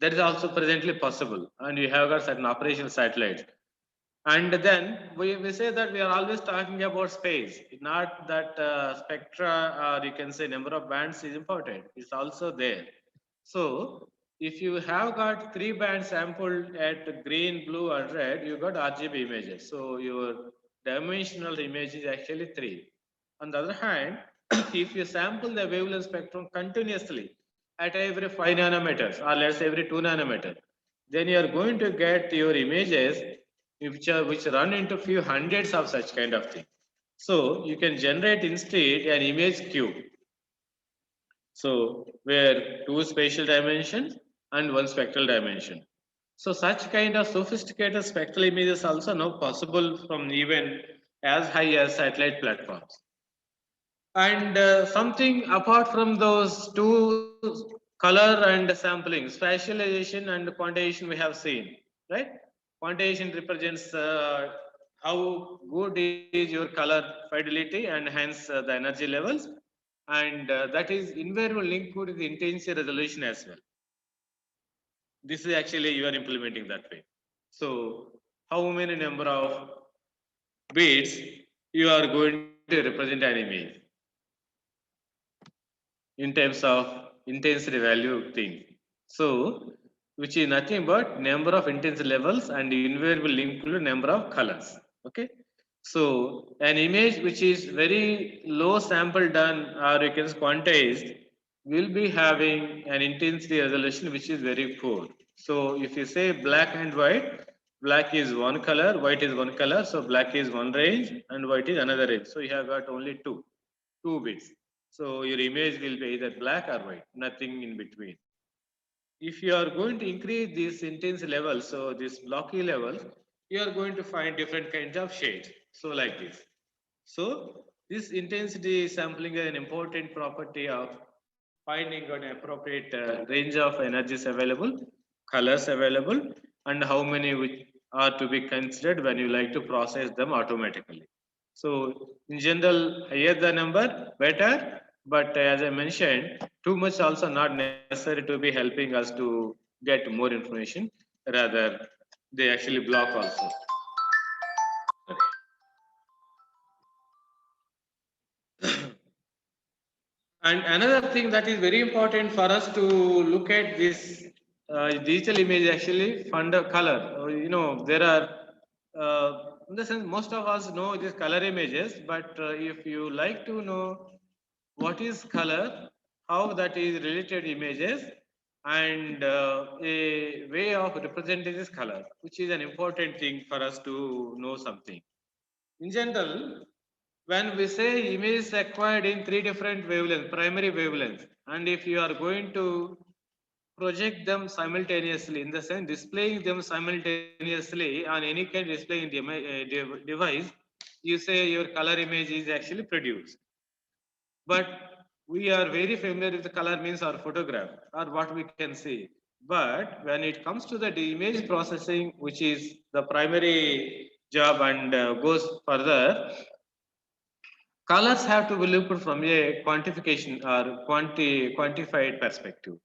That is also presently possible, and you have got certain operational satellites. And then we say that we are always talking about space, not that spectra, or you can say number of bands is important. It's also there. So if you have got 3 bands sampled at green, blue, and red, you got RGB images. So your dimensional image is actually 3. On the other hand, if you sample the wavelength spectrum continuously at every 5 nanometers, or let's say every 2 nanometers, then you are going to get your images which run into few hundreds of such kind of thing. So you can generate instead an image cube. So where 2 spatial dimensions and 1 spectral dimension. So such kind of sophisticated spectral images also now possible from even as high as satellite platforms. And something apart from those 2 color and sampling, spatialization and quantization we have seen, right? Quantization represents how good is your color fidelity and hence the energy levels, and that is invariably linked to the intensity resolution as well. This is actually you are implementing that way. So how many number of bits you are going to represent an image in terms of intensity value thing. So which is nothing but number of intensity levels and invariable linked to number of colors. Okay. So an image which is very low sample done or you can quantized will be having an intensity resolution which is very poor. So if you say black and white, black is one color, white is one color. So black is one range and white is another range. So you have got only two bits. So your image will be either black or white, nothing in between. If you are going to increase this intense level, so this blocky levels, you are going to find different kinds of shades. So like this. So this intensity sampling is an important property of finding an appropriate range of energies available, colors available, and how many which are to be considered when you like to process them automatically. So in general, higher the number, better. But as I mentioned, too much also not necessary to be helping us to get more information. Rather, they actually block also. And another thing that is very important for us to look at this digital image actually fund color. There are, in the sense, most of us know these color images, but if you like to know what is color, how that is related images, and a way of representing this color, which is an important thing for us to know something. In general, when we say image is acquired in 3 different wavelengths, primary wavelengths, and if you are going to project them simultaneously, in the sense displaying them simultaneously on any kind of displaying device, you say your color image is actually produced. But we are very familiar with the color means our photograph or what we can see. But when it comes to the image processing, which is the primary job and goes further, colors have to be looked from a quantification or quantified perspective.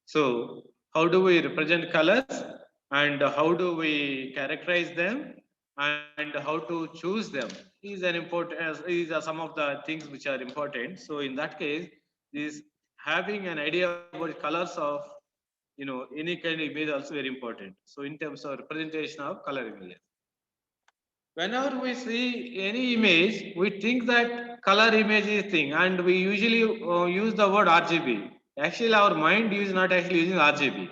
So how do we represent colors and how do we characterize them and how to choose them is an important, these are some of the things which are important. So in that case, this having an idea about colors of any kind of image also very important. So in terms of representation of color images. Whenever we see any image, we think that color image is thing, and we usually use the word RGB. Actually, our mind is not actually using RGB.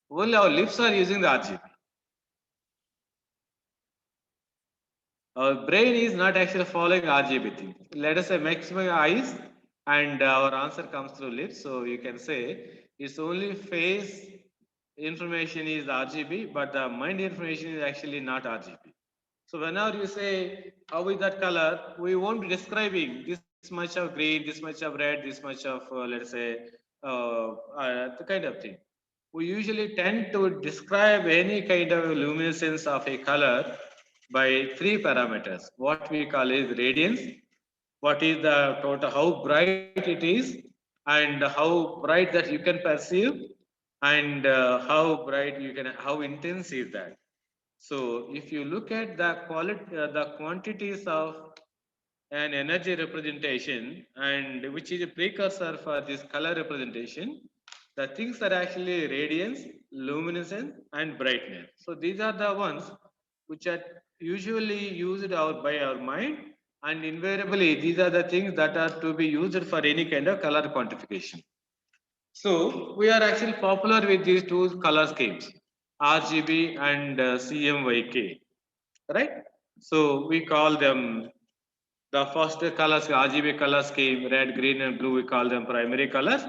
Only our lips are using the RGB. Our brain is not actually following RGB thing. Let us say maximum eyes, and our answer comes through lips. So you can say it's only face information is RGB, but the mind information is actually not RGB. So whenever you say how is that color, we won't be describing this much of green, this much of red, this much of let's say the kind of thing. We usually tend to describe any kind of luminescence of a color by 3 parameters. What we call is radiance, what is the total, how bright it is, and how bright that you can perceive, and how intense is that. So if you look at the quality, the quantities of an energy representation, and which is a precursor for this color representation, the things are actually radiance, luminescence, and brightness. So these are the ones which are usually used by our mind, and invariably these are the things that are to be used for any kind of color quantification. So we are actually popular with these two color schemes, RGB and CMYK, right? So we call them the first colors, RGB color scheme, red, green, and blue, we call them primary colors,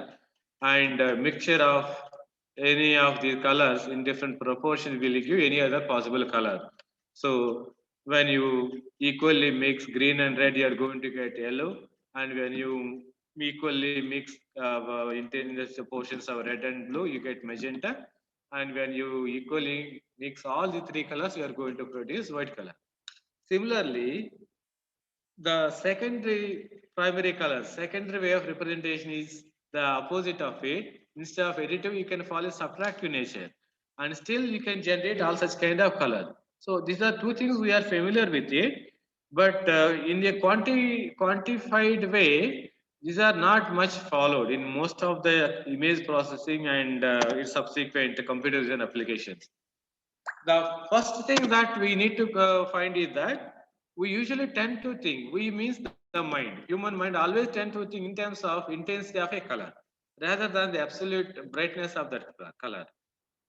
and mixture of any of these colors in different proportions will give any other possible color. So when you equally mix green and red, you are going to get yellow, and when you equally mix in the portions of red and blue, you get magenta, and when you equally mix all the three colors, you are going to produce white color. Similarly, the secondary primary colors, secondary way of representation is the opposite of it. Instead of additive, you can follow subtractive nature, and still you can generate all such kind of color. So these are two things we are familiar with it, but in a quantified way, these are not much followed in most of the image processing and its subsequent computer vision applications. The first thing that we need to find is that we usually tend to think, we means the mind, human mind always tend to think in terms of intensity of a color rather than the absolute brightness of that color.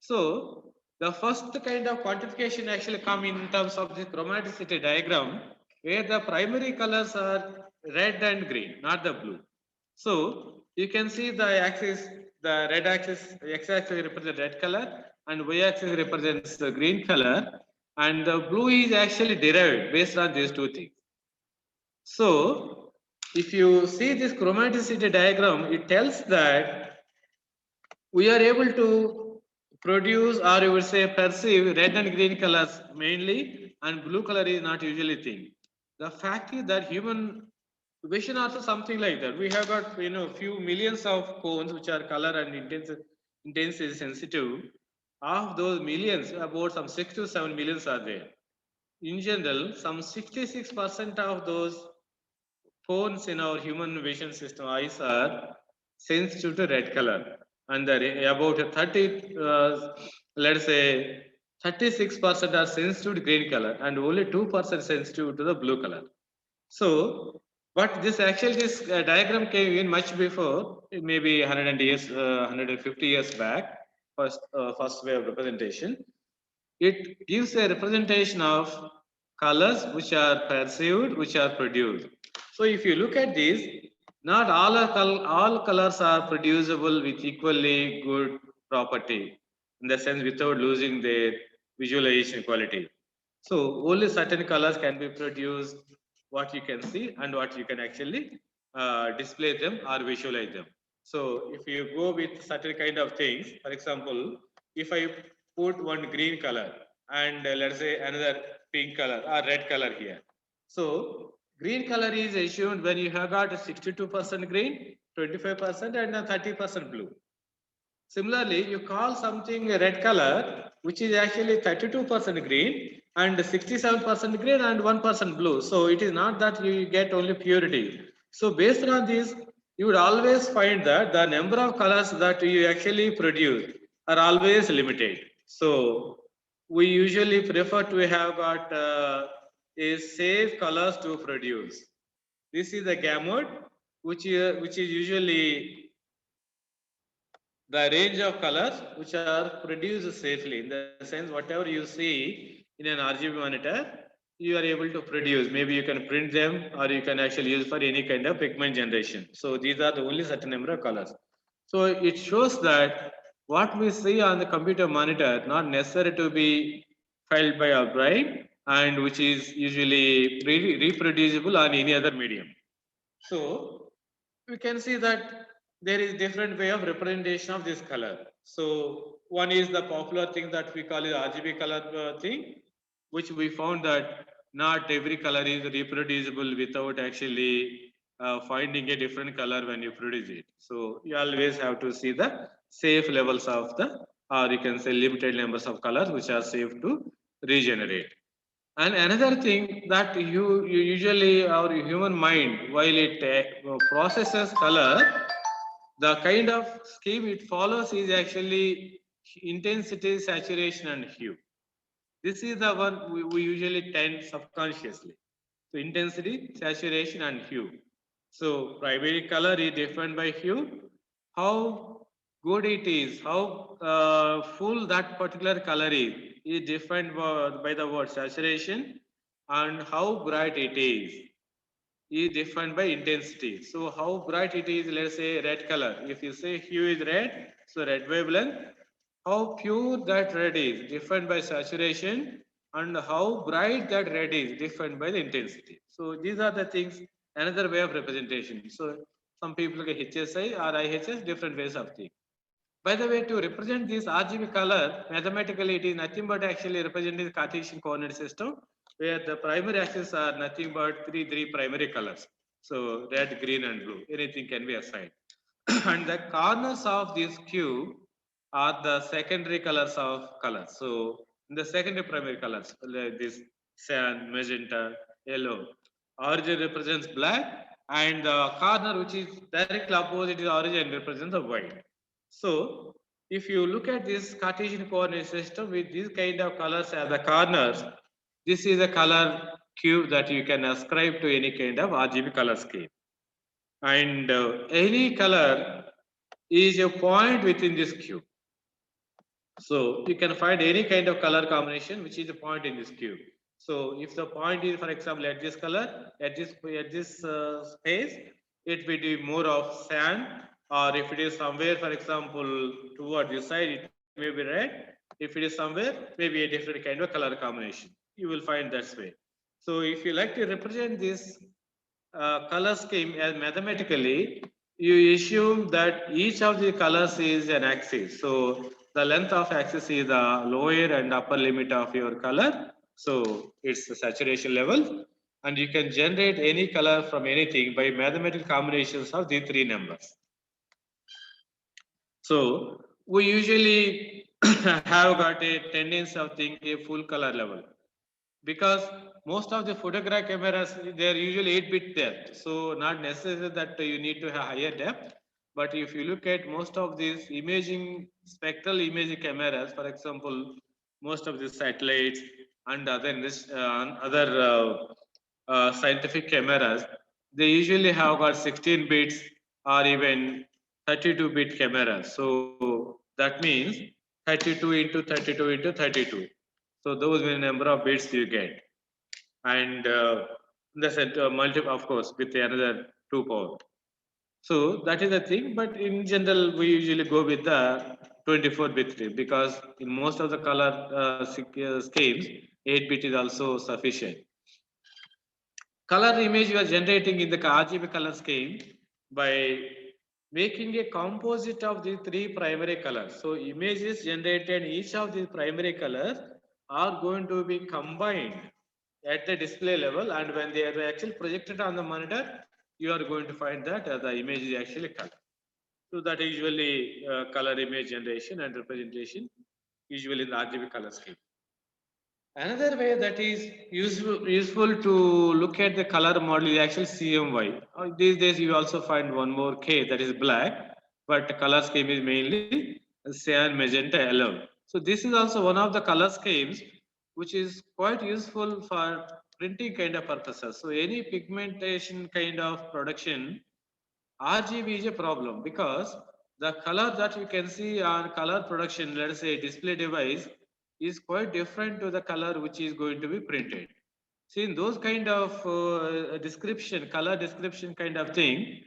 So the first kind of quantification actually come in terms of the chromaticity diagram, where the primary colors are red and green, not the blue. So you can see the axis, the red axis, x-axis represents red color, and y-axis represents the green color, and the blue is actually derived based on these two things. So if you see this chromaticity diagram, it tells that we are able to produce, or you would say perceive, red and green colors mainly, and blue color is not usually thing. The fact is that human vision also something like that. We have got few millions of cones which are color and intensity sensitive. Of those millions, about some 6 to 7 millions are there. In general, some 66% of those cones in our human vision system eyes are sensitive to red color, and about 30, let's say 36% are sensitive to green color, and only 2% sensitive to the blue color. So, but this diagram came in much before, maybe 100 years, 150 years back. First way of representation. It gives a representation of colors which are perceived, which are produced. So if you look at this, not all colors are producible with equally good property, in the sense without losing their visualization quality. So only certain colors can be produced, what you can see and what you can actually display them or visualize them. So if you go with certain kind of things, for example, if I put one green color and let's say another pink color or red color here. So green color is assumed when you have got 62% green, 25% and 30% blue. Similarly, you call something a red color, which is actually 32% green and 67% green and 1% blue. So it is not that you get only purity. So based on this, you would always find that the number of colors that you actually produce are always limited. So we usually prefer to have got a safe colors to produce. This is the gamut, which is usually the range of colors which are produced safely, in the sense whatever you see in an RGB monitor, you are able to produce. Maybe you can print them or you can actually use for any kind of pigment generation. So these are the only certain number of colors. So it shows that what we see on the computer monitor not necessary to be felt by our brain, and which is usually reproducible on any other medium. So we can see that there is different way of representation of this color. So one is the popular thing that we call it RGB color thing, which we found that not every color is reproducible without actually finding a different color when you produce it. So you always have to see the safe levels of the, or you can say limited numbers of colors which are safe to regenerate. And another thing that you usually our human mind, while it processes color, the kind of scheme it follows is actually intensity, saturation, and hue. This is the one we usually tend subconsciously. So intensity, saturation, and hue. So primary color is defined by hue. How good it is, how full that particular color is defined by the word saturation, and how bright it is defined by intensity. So how bright it is, let's say red color. If you say hue is red, so red wavelength. How pure that red is defined by saturation, and how bright that red is defined by the intensity. So these are the things, another way of representation. So some people get HSI or IHS, different ways of thinking. By the way, to represent this RGB color, mathematically it is nothing but actually representing the Cartesian coordinate system, where the primary axes are nothing but three primary colors. So red, green, and blue. Anything can be assigned. And the corners of this cube are the secondary colors of colors. So in the secondary primary colors, like this cyan, magenta, yellow. Origin represents black, and the corner which is directly opposite is origin represents the white. So if you look at this Cartesian coordinate system with these kind of colors as the corners, this is a color cube that you can ascribe to any kind of RGB color scheme. And any color is a point within this cube. So you can find any kind of color combination which is a point in this cube. So if the point is, for example, at this color, at this space, it will be more of sand, or if it is somewhere, for example, toward this side, it may be red. If it is somewhere, maybe a different kind of color combination. You will find that way. So if you like to represent this color scheme as mathematically, you assume that each of the colors is an axis. So the length of axis is the lower and upper limit of your color. So it's the saturation level, and you can generate any color from anything by mathematical combinations of the three numbers. So we usually have got a tendency of thinking a full color level, because most of the photograph cameras, they are usually 8-bit depth. So not necessary that you need to have higher depth. But if you look at most of these imaging, spectral imaging cameras, for example, most of the satellites and other scientific cameras, they usually have got 16 bits or even 32-bit cameras. So that means 32 into 32 into 32. So those are the number of bits you get. And the multiple, of course, with another 2 power. So that is the thing, but in general, we usually go with the 24-bit tree, because in most of the color schemes, 8-bit is also sufficient. Color image you are generating in the RGB color scheme by making a composite of the three primary colors. So images generated in each of the primary colors are going to be combined at the display level, and when they are actually projected on the monitor, you are going to find that the image is actually color. So that is usually color image generation and representation, usually in the RGB color scheme. Another way that is useful to look at the color model is actually CMY. These days you also find one more K, that is black, but the color scheme is mainly cyan, magenta, yellow. So this is also one of the color schemes which is quite useful for printing kind of purposes. So any pigmentation kind of production, RGB is a problem, because the color that you can see on color production, let us say display device, is quite different to the color which is going to be printed. See, in those kind of description, color description kind of thing,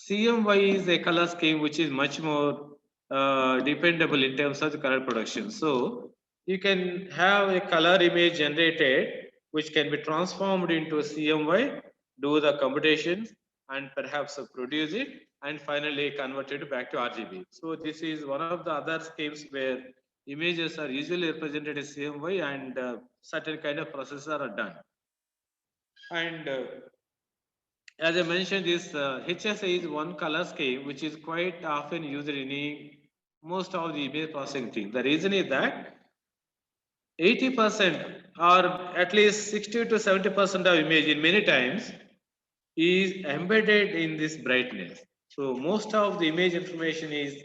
CMY is a color scheme which is much more dependable in terms of the color production. So you can have a color image generated which can be transformed into CMY, do the computations, and perhaps produce it, and finally convert it back to RGB. So this is one of the other schemes where images are usually represented as CMY, and certain kind of processes are done. And as I mentioned, this HSI is one color scheme which is quite often used in most of the image processing things. The reason is that 80% or at least 60 to 70% of image in many times is embedded in this brightness. So most of the image information is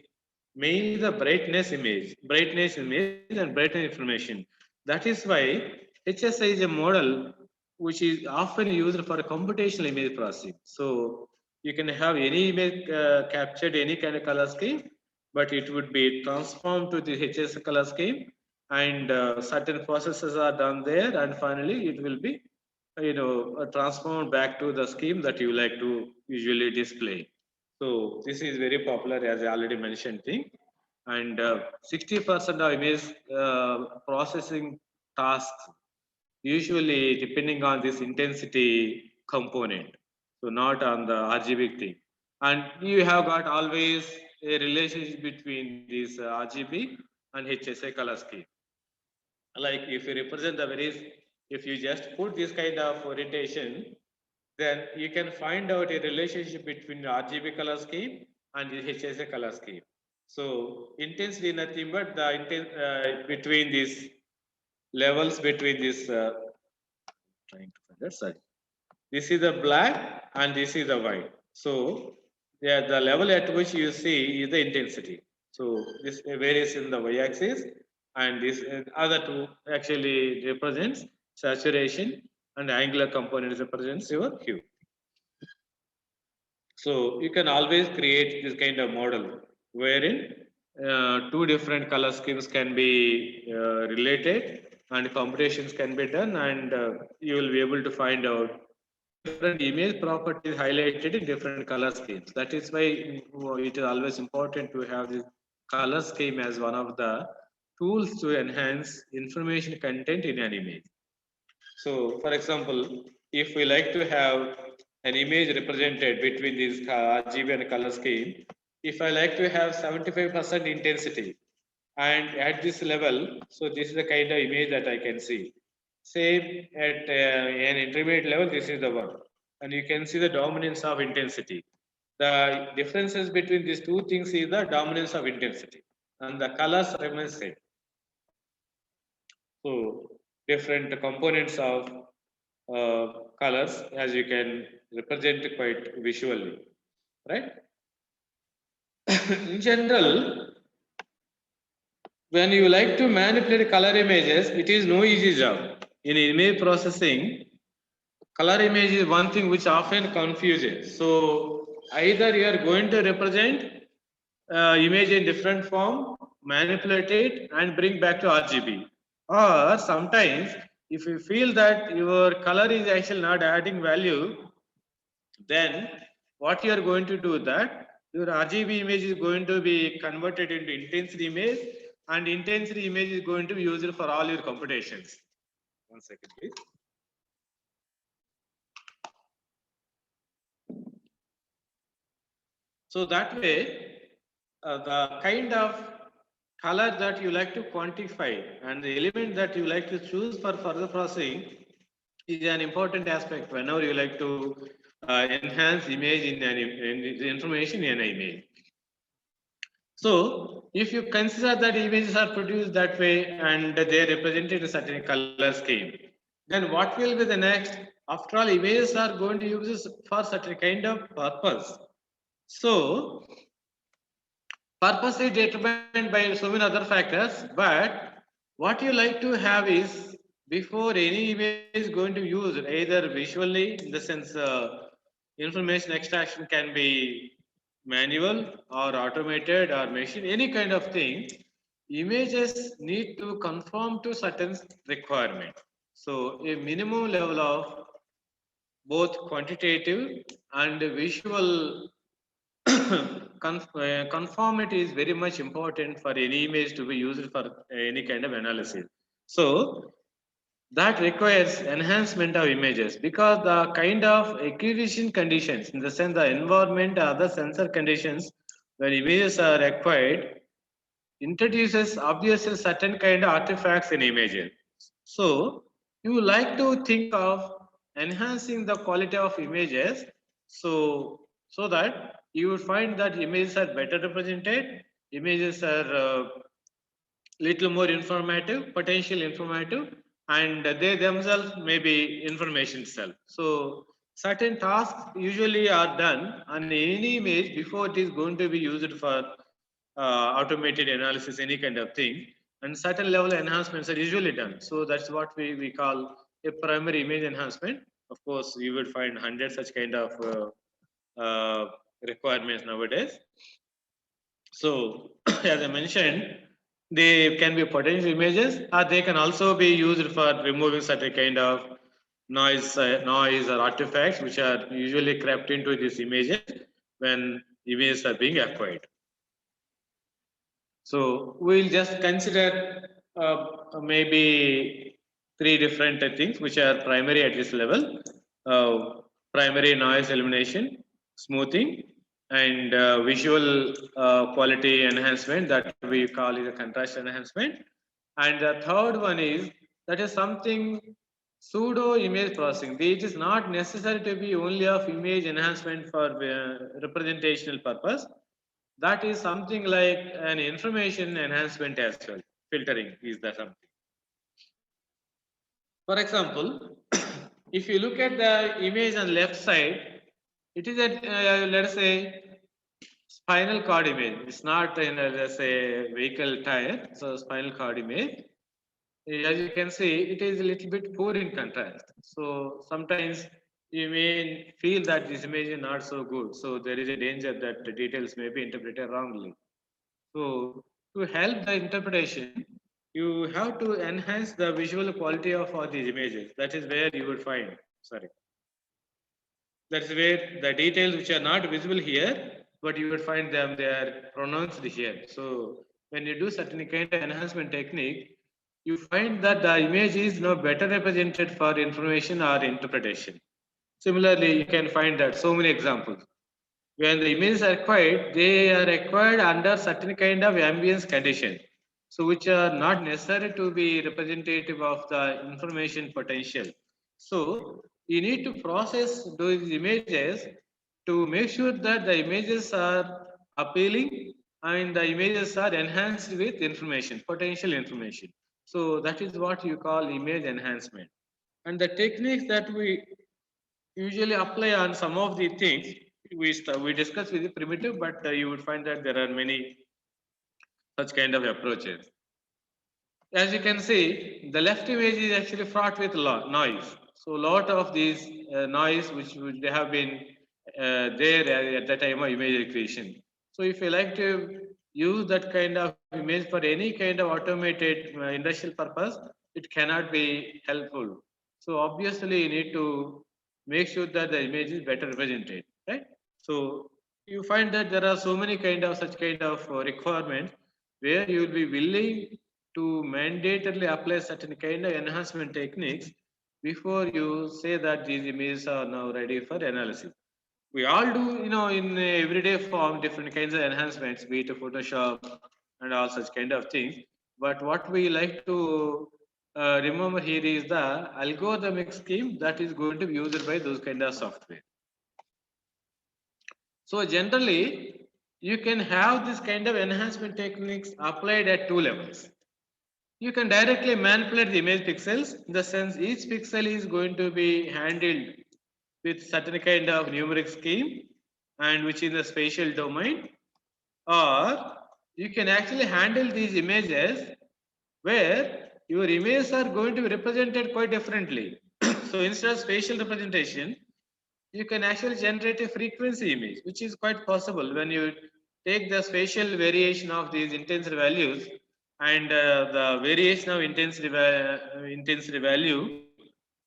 mainly the brightness image and brightness information. That is why HSI is a model which is often used for computational image processing. So you can have any image captured any kind of color scheme, but it would be transformed to the HSI color scheme, and certain processes are done there, and finally it will be transformed back to the scheme that you like to usually display. So this is very popular, as I already mentioned thing. And 60% of image processing tasks usually depending on this intensity component. So not on the RGB thing. And you have got always a relationship between this RGB and HSI color scheme. Like if you represent the varies, if you just put this kind of orientation, then you can find out a relationship between the RGB color scheme and the HSI color scheme. So intensity nothing but the between these levels between this trying to find that, sorry. This is the black and this is the white. So yeah, the level at which you see is the intensity. So this varies in the y-axis, and this other two actually represents saturation, and angular component represents your hue. So you can always create this kind of model wherein two different color schemes can be related and computations can be done, and you will be able to find out different image properties highlighted in different color schemes. That is why it is always important to have this color scheme as one of the tools to enhance information content in an image. So, for example, if we like to have an image represented between these RGB and color scheme, if I like to have 75% intensity, and at this level, so this is the kind of image that I can see. Same at an intermediate level, this is the one, and you can see the dominance of intensity. The differences between these two things is the dominance of intensity, and the colors remain same. So different components of colors, as you can represent quite visually, right? In general, when you like to manipulate color images, it is no easy job. In image processing, color image is one thing which often confuses. So either you are going to represent image in different form, manipulate it and bring back to RGB. Or sometimes if you feel that your color is actually not adding value, then what you are going to do that your RGB image is going to be converted into intensity image, and intensity image is going to be used for all your computations. One second, please. So that way, the kind of color that you like to quantify and the element that you like to choose for further processing is an important aspect whenever you like to enhance image in the information in an image. So if you consider that images are produced that way and they represented a certain color scheme, then what will be the next? After all, images are going to use this for certain kind of purpose. So purpose is determined by so many other factors, but what you like to have is before any image is going to use either visually, in the sense information extraction can be manual or automated or machine, any kind of thing, images need to conform to certain requirement. So a minimum level of both quantitative and visual conformity is very much important for any image to be used for any kind of analysis. So that requires enhancement of images, because the kind of acquisition conditions, in the sense the environment, other sensor conditions, when images are acquired, introduces obviously certain kind of artifacts in images. So you like to think of enhancing the quality of images, so that you will find that images are better represented, images are little more informative, potential informative, and they themselves may be information itself. So certain tasks usually are done on any image before it is going to be used for automated analysis, any kind of thing, and certain level enhancements are usually done. So that's what we call a primary image enhancement. Of course, you would find hundreds such kind of requirements nowadays. So, as I mentioned, they can be potential images, or they can also be used for removing certain kind of noise or artifacts which are usually crept into these images when images are being acquired. So we'll just consider maybe three different things which are primary at this level: primary noise elimination, smoothing, and visual quality enhancement that we call it a contrast enhancement. And the third one is that is something pseudo image processing. It is not necessary to be only of image enhancement for representational purpose. That is something like an information enhancement as well. Filtering is the something. For example, if you look at the image on left side, it is a let's say spinal cord image. It's not in a, let's say, vehicle tire. So spinal cord image. As you can see, it is a little bit poor in contrast. So sometimes you may feel that this image is not so good. So there is a danger that the details may be interpreted wrongly. So to help the interpretation, you have to enhance the visual quality of all these images. That is where you would find, sorry. That's where the details which are not visible here, but you would find them, they are pronounced here. So when you do certain kind of enhancement technique, you find that the image is now better represented for information or interpretation. Similarly, you can find that so many examples. When the images are acquired, they are acquired under certain kind of ambience condition. So which are not necessary to be representative of the information potential. So you need to process those images to make sure that the images are appealing and the images are enhanced with information, potential information. So that is what you call image enhancement. And the techniques that we usually apply on some of the things we discuss with the primitive, but you would find that there are many such kind of approaches. As you can see, the left image is actually fraught with noise. So a lot of these noise which would have been there at the time of image recreation. So if you like to use that kind of image for any kind of automated industrial purpose, it cannot be helpful. So obviously you need to make sure that the image is better represented, right? So you find that there are so many kind of such kind of requirements where you will be willing to mandatorily apply certain kind of enhancement techniques before you say that these images are now ready for analysis. We all do, in everyday form, different kinds of enhancements, be it Photoshop and all such kind of things. But what we like to remember here is the algorithmic scheme that is going to be used by those kind of software. So generally, you can have this kind of enhancement techniques applied at two levels. You can directly manipulate the image pixels in the sense each pixel is going to be handled with certain kind of numeric scheme and which is the spatial domain, or you can actually handle these images where your images are going to be represented quite differently. So instead of spatial representation, you can actually generate a frequency image, which is quite possible when you take the spatial variation of these intensity values and the variation of intensity value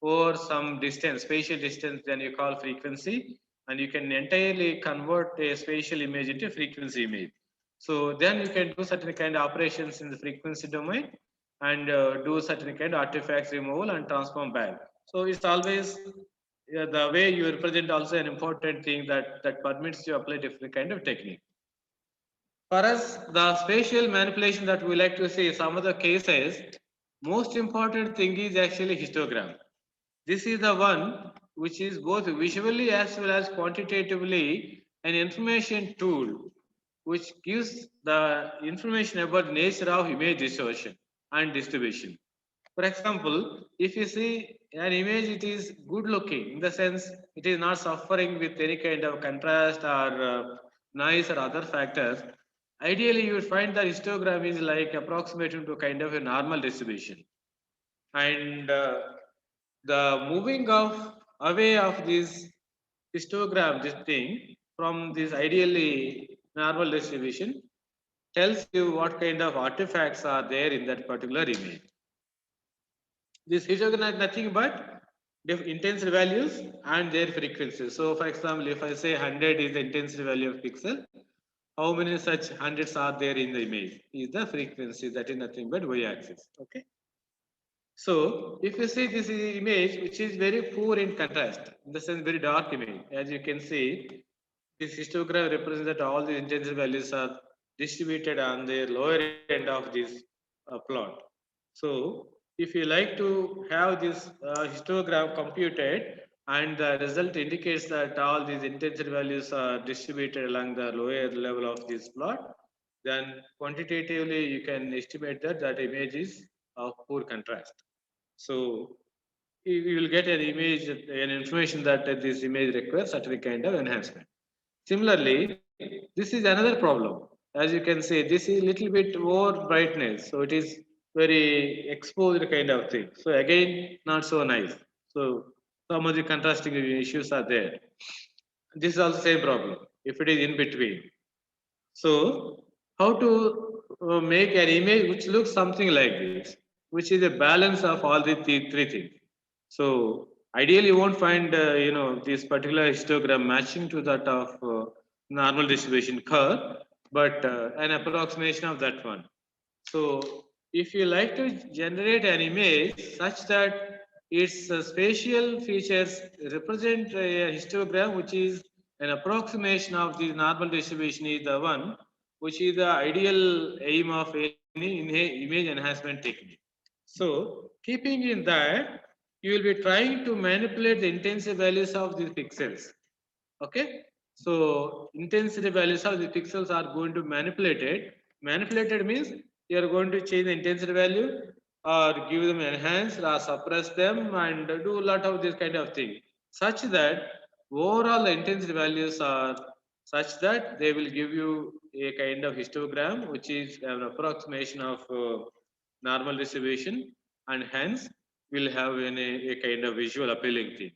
or some distance, spatial distance, then you call frequency, and you can entirely convert a spatial image into a frequency image. So then you can do certain kind of operations in the frequency domain and do certain kind of artifacts removal and transform back. So it's always the way you represent also an important thing that permits you to apply different kind of technique. For us, the spatial manipulation that we like to see, some of the cases, most important thing is actually histogram. This is the one which is both visually as well as quantitatively an information tool which gives the information about the nature of image distortion and distribution. For example, if you see an image, it is good looking in the sense it is not suffering with any kind of contrast or noise or other factors. Ideally, you would find that histogram is like approximating to kind of a normal distribution. And the moving of away of this histogram, this thing from this ideally normal distribution tells you what kind of artifacts are there in that particular image. This histogram is nothing but intensity values and their frequencies. So, for example, if I say 100 is the intensity value of pixel, how many such hundreds are there in the image? Is the frequency, that is nothing but y-axis. Okay. So, if you see this image, which is very poor in contrast, in the sense very dark image, as you can see, this histogram represents that all the intensity values are distributed on the lower end of this plot. So, if you like to have this histogram computed and the result indicates that all these intensity values are distributed along the lower level of this plot, then quantitatively you can estimate that that image is of poor contrast. So, you will get an image, an information that this image requires certain kind of enhancement. Similarly, this is another problem. As you can see, this is little bit more brightness, so it is very exposed kind of thing. So again, not so nice. So some of the contrasting issues are there. This is also same problem if it is in between. So how to make an image which looks something like this, which is a balance of all the three things. So ideally, you won't find this particular histogram matching to that of normal distribution curve, but an approximation of that one. So if you like to generate an image such that its spatial features represent a histogram which is an approximation of the normal distribution is the one which is the ideal aim of any image enhancement technique. So keeping in that, you will be trying to manipulate the intensity values of these pixels. Okay. So intensity values of the pixels are going to manipulate it. Manipulated means you are going to change the intensity value or give them enhance or suppress them and do a lot of this kind of thing, such that overall the intensity values are such that they will give you a kind of histogram which is an approximation of normal distribution, and hence will have a kind of visual appealing thing.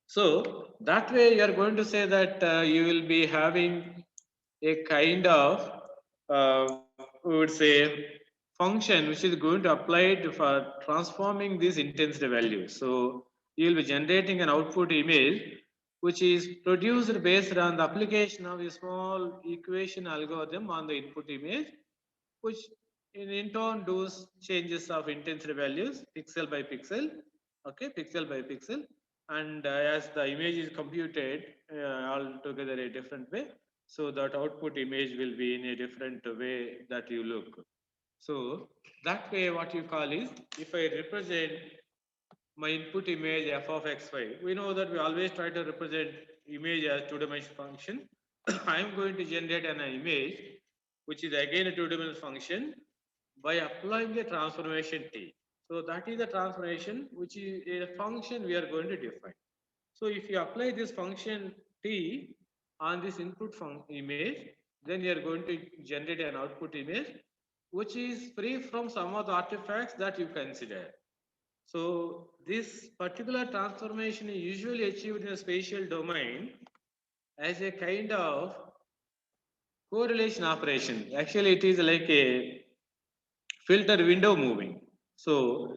So that way you are going to say that you will be having a kind of, we would say, function which is going to apply it for transforming these intensity values. So you will be generating an output image which is produced based on the application of a small equation algorithm on the input image, which in turn does changes of intensity values pixel by pixel, okay, pixel by pixel, and as the image is computed altogether a different way, so that output image will be in a different way that you look. So that way what you call is, if I represent my input image f of xy, we know that we always try to represent image as two-dimensional function. I am going to generate an image which is again a two-dimensional function by applying a transformation t. So that is the transformation which is a function we are going to define. So if you apply this function t on this input image, then you are going to generate an output image which is free from some of the artifacts that you consider. So this particular transformation is usually achieved in a spatial domain as a kind of correlation operation. Actually, it is like a filter window moving. So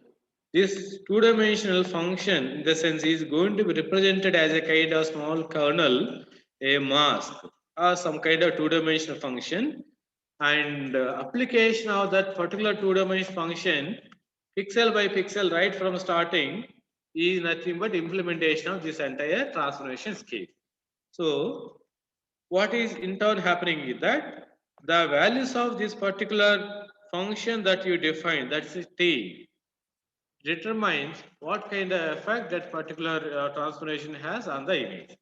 this two-dimensional function, in the sense, is going to be represented as a kind of small kernel, a mask, or some kind of two-dimensional function, and application of that particular two-dimensional function, pixel by pixel, right from starting, is nothing but implementation of this entire transformation scheme. So what is in turn happening is that the values of this particular function that you define, that's t, determines what kind of effect that particular transformation has on the image.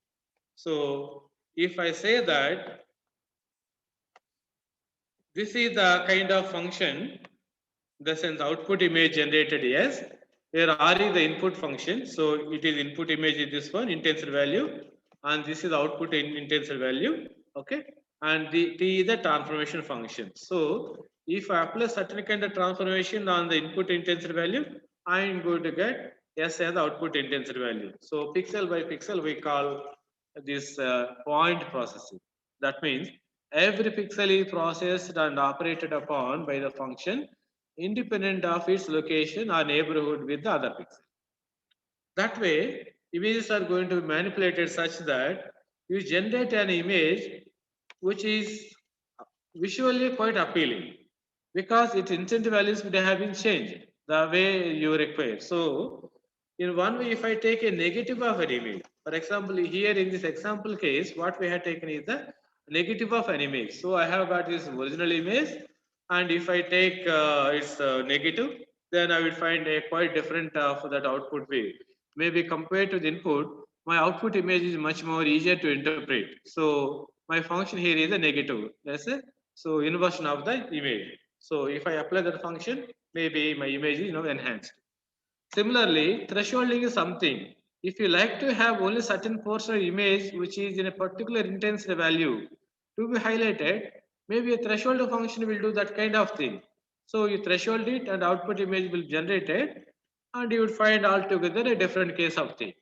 So if I say that this is the kind of function In the sense output image generated yes, where R is the input function. So it is input image is this one intensity value, and this is output intensity value. Okay, and the T is the transformation function. So if I apply certain kind of transformation on the input intensity value, I am going to get S as the output intensity value. So pixel by pixel we call this point processing. That means every pixel is processed and operated upon by the function independent of its location or neighborhood with the other pixel. That way, images are going to be manipulated such that you generate an image which is visually quite appealing because its intensity values would have been changed the way you require. So, in one way, if I take a negative of an image, for example, here in this example case, what we have taken is the negative of an image. So, I have got this original image, and if I take its negative, then I will find a quite different for that output way. Maybe compared to the input, my output image is much more easier to interpret. So, my function here is a negative. Let's say so inversion of the image. So if I apply that function, maybe my image is enhanced. Similarly, thresholding is something. If you like to have only certain portion of image which is in a particular intensity value to be highlighted, maybe a threshold function will do that kind of thing. So you threshold it and output image will generate it, and you would find altogether a different case of thing.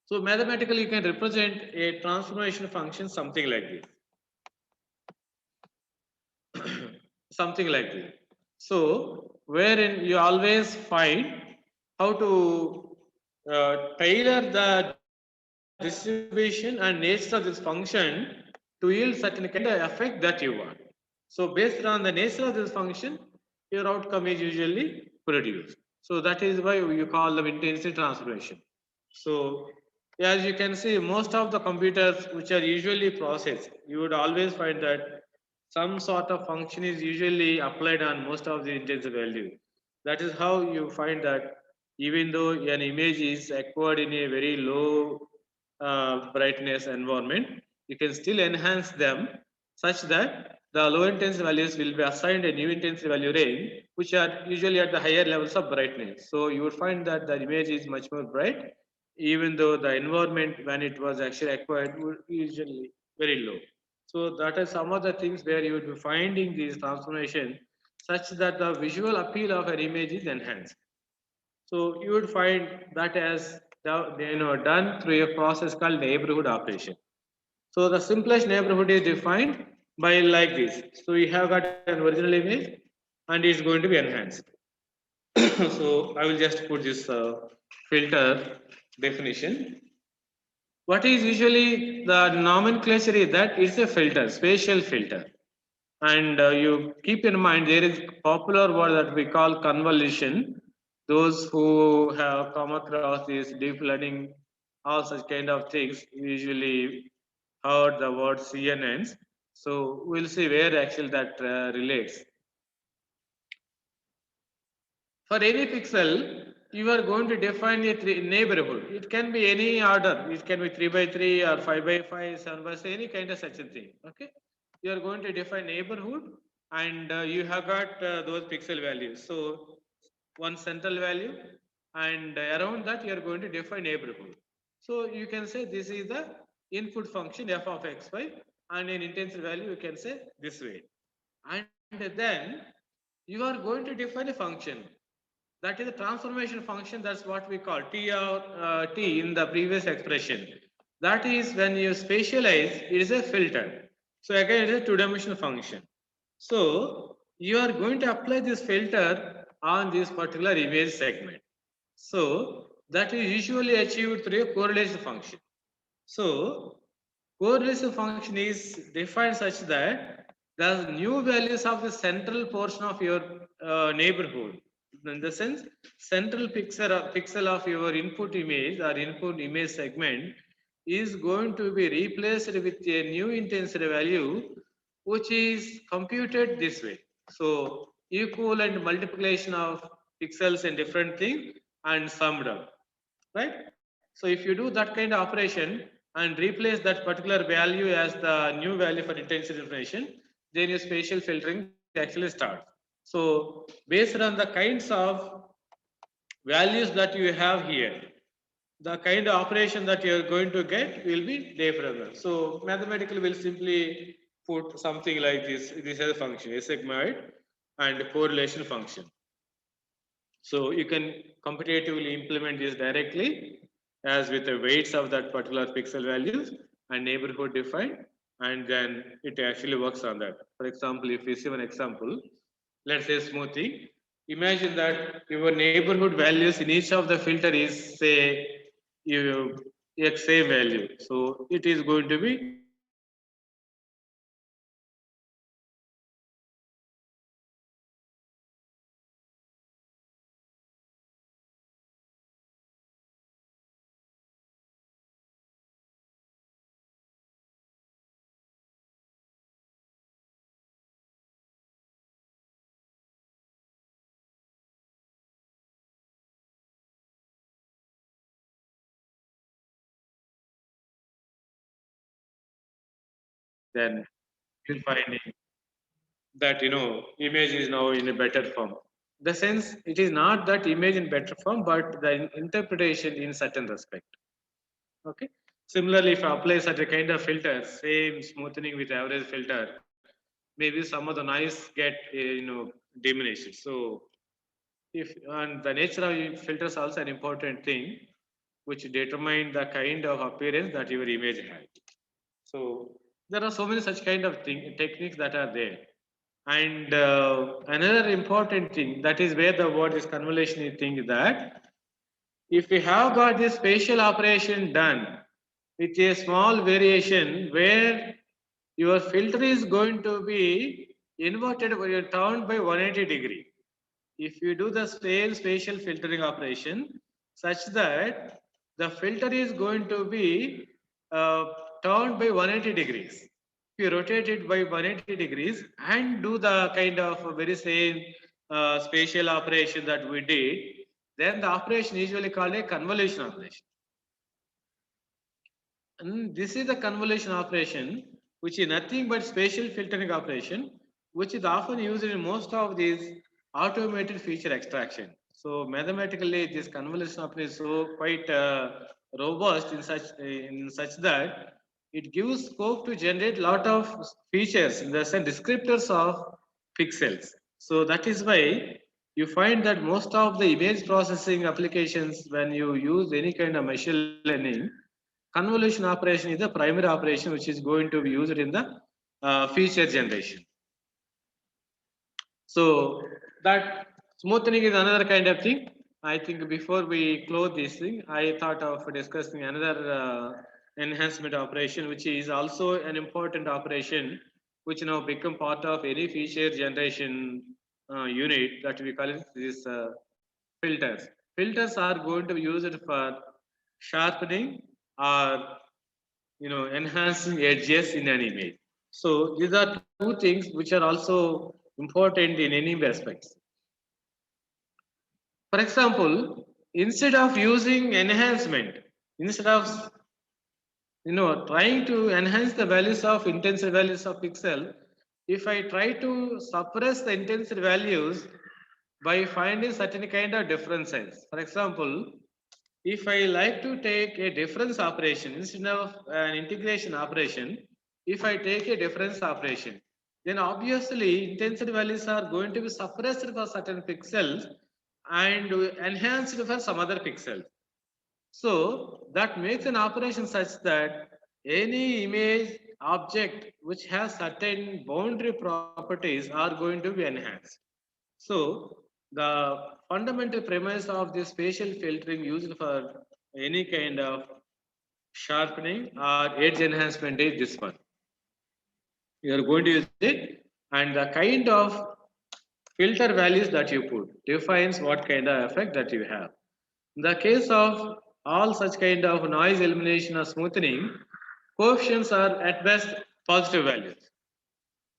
So mathematically, you can represent a transformation function something like this. Something like this. So, wherein you always find how to tailor the distribution and nature of this function to yield certain kind of effect that you want. So, based on the nature of this function, your outcome is usually produced. So, that is why you call them intensity transformation. So, as you can see, most of the computers which are usually processed, you would always find that some sort of function is usually applied on most of the intensity value. That is how you find that even though an image is acquired in a very low brightness environment, you can still enhance them such that the low intensity values will be assigned a new intensity value range, which are usually at the higher levels of brightness. So you would find that the image is much more bright, even though the environment when it was actually acquired would usually very low. So that is some of the things where you would be finding these transformation such that the visual appeal of an image is enhanced. So you would find that as done through a process called neighborhood operation. So the simplest neighborhood is defined by like this. So you have got an original image and it's going to be enhanced. So I will just put this filter definition. What is usually the nomenclature is that it's a filter, spatial filter. And you keep in mind there is popular word that we call convolution. Those who have come across this deep learning, all such kind of things, usually heard the word CNNs. So we'll see where actually that relates. For any pixel, you are going to define a neighborhood. It can be any order. It can be 3 by 3 or 5 by 5, 7 by 7, any kind of such a thing. Okay. You are going to define neighborhood and you have got those pixel values. So one central value and around that you are going to define neighborhood. So you can say this is the input function f of xy and in intensity value you can say this way. And then you are going to define a function. That is a transformation function. That's what we call T or T in the previous expression. That is when you spatialize, it is a filter. So again, it is a two-dimensional function. So you are going to apply this filter on this particular image segment. So that is usually achieved through a correlation function. So correlation function is defined such that the new values of the central portion of your neighborhood, in the sense central pixel of your input image or input image segment is going to be replaced with a new intensity value which is computed this way. So equivalent multiplication of pixels and different thing and summed up, right? So if you do that kind of operation and replace that particular value as the new value for intensity information, then your spatial filtering actually starts. So based on the kinds of values that you have here, the kind of operation that you are going to get will be different. So mathematically we'll simply put something like this. This is a function, a sigmoid and correlation function. So you can computatively implement this directly as with the weights of that particular pixel values and neighborhood defined, and then it actually works on that. For example, if we see an example, let's say smoothing. Imagine that your neighborhood values in each of the filter is say you x same value. So it is going to be then you'll find that image is now in a better form. The sense it is not that image in better form, but the interpretation in certain respect. Okay. Similarly, if I apply such a kind of filter, same smoothing with average filter, maybe some of the noise get diminished. So if and the nature of filters also an important thing, which determine the kind of appearance that your image has. So there are so many such kind of techniques that are there. And another important thing, that is where the word is convolution thing, is that if we have got this spatial operation done with a small variation where your filter is going to be inverted or you're turned by 180 degree. If you do the same spatial filtering operation such that the filter is going to be uh, turned by 180 degrees. If you rotate it by 180 degrees and do the kind of very same spatial operation that we did, then the operation usually called a convolution operation. And this is the convolution operation, which is nothing but spatial filtering operation, which is often used in most of these automated feature extraction. So mathematically, this convolution operation is so quite robust in such that it gives scope to generate lot of features in the sense descriptors of pixels. So that is why you find that most of the image processing applications, when you use any kind of machine learning, convolution operation is the primary operation which is going to be used in the feature generation. So that smoothing is another kind of thing. I think before we close this thing, I thought of discussing another enhancement operation, which is also an important operation, which now become part of any feature generation unit that we call it this filters. Filters are going to be used for sharpening or enhancing edges in an image. So these are two things which are also important in any aspects. For example, instead of using enhancement, instead of trying to enhance the values of intensity values of pixel, if I try to suppress the intensity values by finding certain kind of differences. For example, if I like to take a difference operation instead of an integration operation, if I take a difference operation, then obviously intensity values are going to be suppressed for certain pixels and enhanced for some other pixels. So that makes an operation such that any image object which has certain boundary properties are going to be enhanced. So the fundamental premise of this spatial filtering used for any kind of sharpening or edge enhancement is this one. You are going to use it, and the kind of filter values that you put defines what kind of effect that you have. In the case of all such kind of noise elimination or smoothing, coefficients are at best positive values.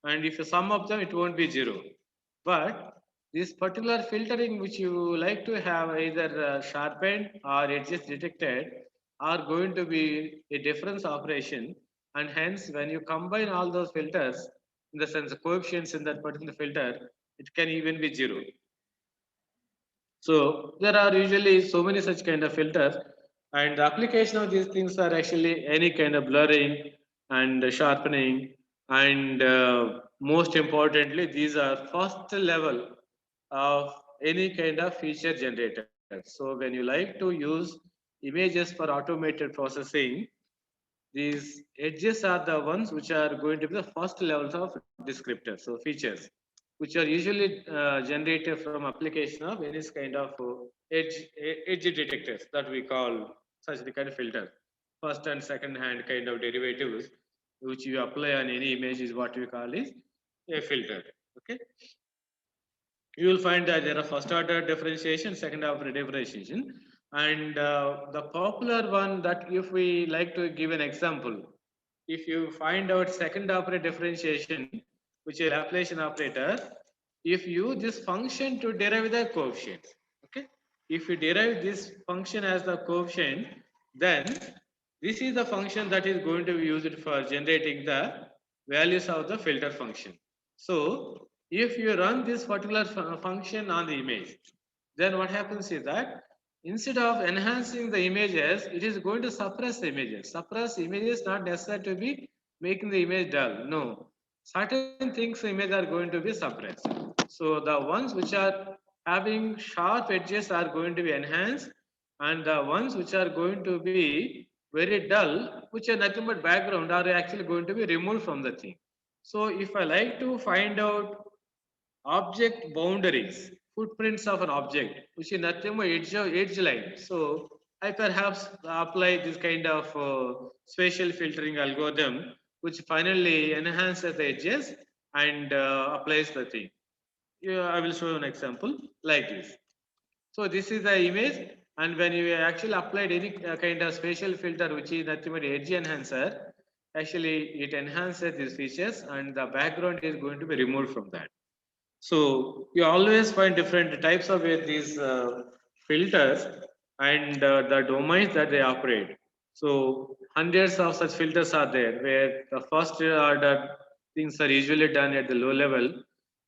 And if you sum up them, it won't be zero. But this particular filtering which you like to have either sharpened or edges detected are going to be a difference operation, and hence when you combine all those filters, in the sense the coefficients in that particular filter, It can even be 0. So there are usually so many such kind of filters, and the application of these things are actually any kind of blurring and sharpening, and most importantly, these are first level of any kind of feature generator. So when you like to use images for automated processing, these edges are the ones which are going to be the first levels of descriptors, so features, which are usually generated from application of any kind of edge detectors that we call such the kind of filter. First and second hand kind of derivatives which you apply on any image is what we call is a filter. Okay. You will find that there are first order differentiation, second order differentiation, and the popular one that if we like to give an example, if you find out second order differentiation, which is Laplacian operator, if you use this function to derive the coefficient, okay, if you derive this function as the coefficient, then this is the function that is going to be used for generating the values of the filter function. So if you run this particular function on the image, then what happens is that instead of enhancing the images, it is going to suppress the images. Suppress images not necessary to be making the image dull. No, certain things image are going to be suppressed. So the ones which are having sharp edges are going to be enhanced, and the ones which are going to be very dull, which are nothing but background, are actually going to be removed from the thing. So if I like to find out object boundaries, footprints of an object, which is nothing but edge line. So I perhaps apply this kind of spatial filtering algorithm, which finally enhances the edges and applies the thing. Yeah, I will show you an example like this. So this is the image, and when you actually applied any kind of spatial filter, which is nothing but edge enhancer, actually it enhances these features, and the background is going to be removed from that. So you always find different types of these filters and the domains that they operate. So hundreds of such filters are there, where the first order things are usually done at the low level,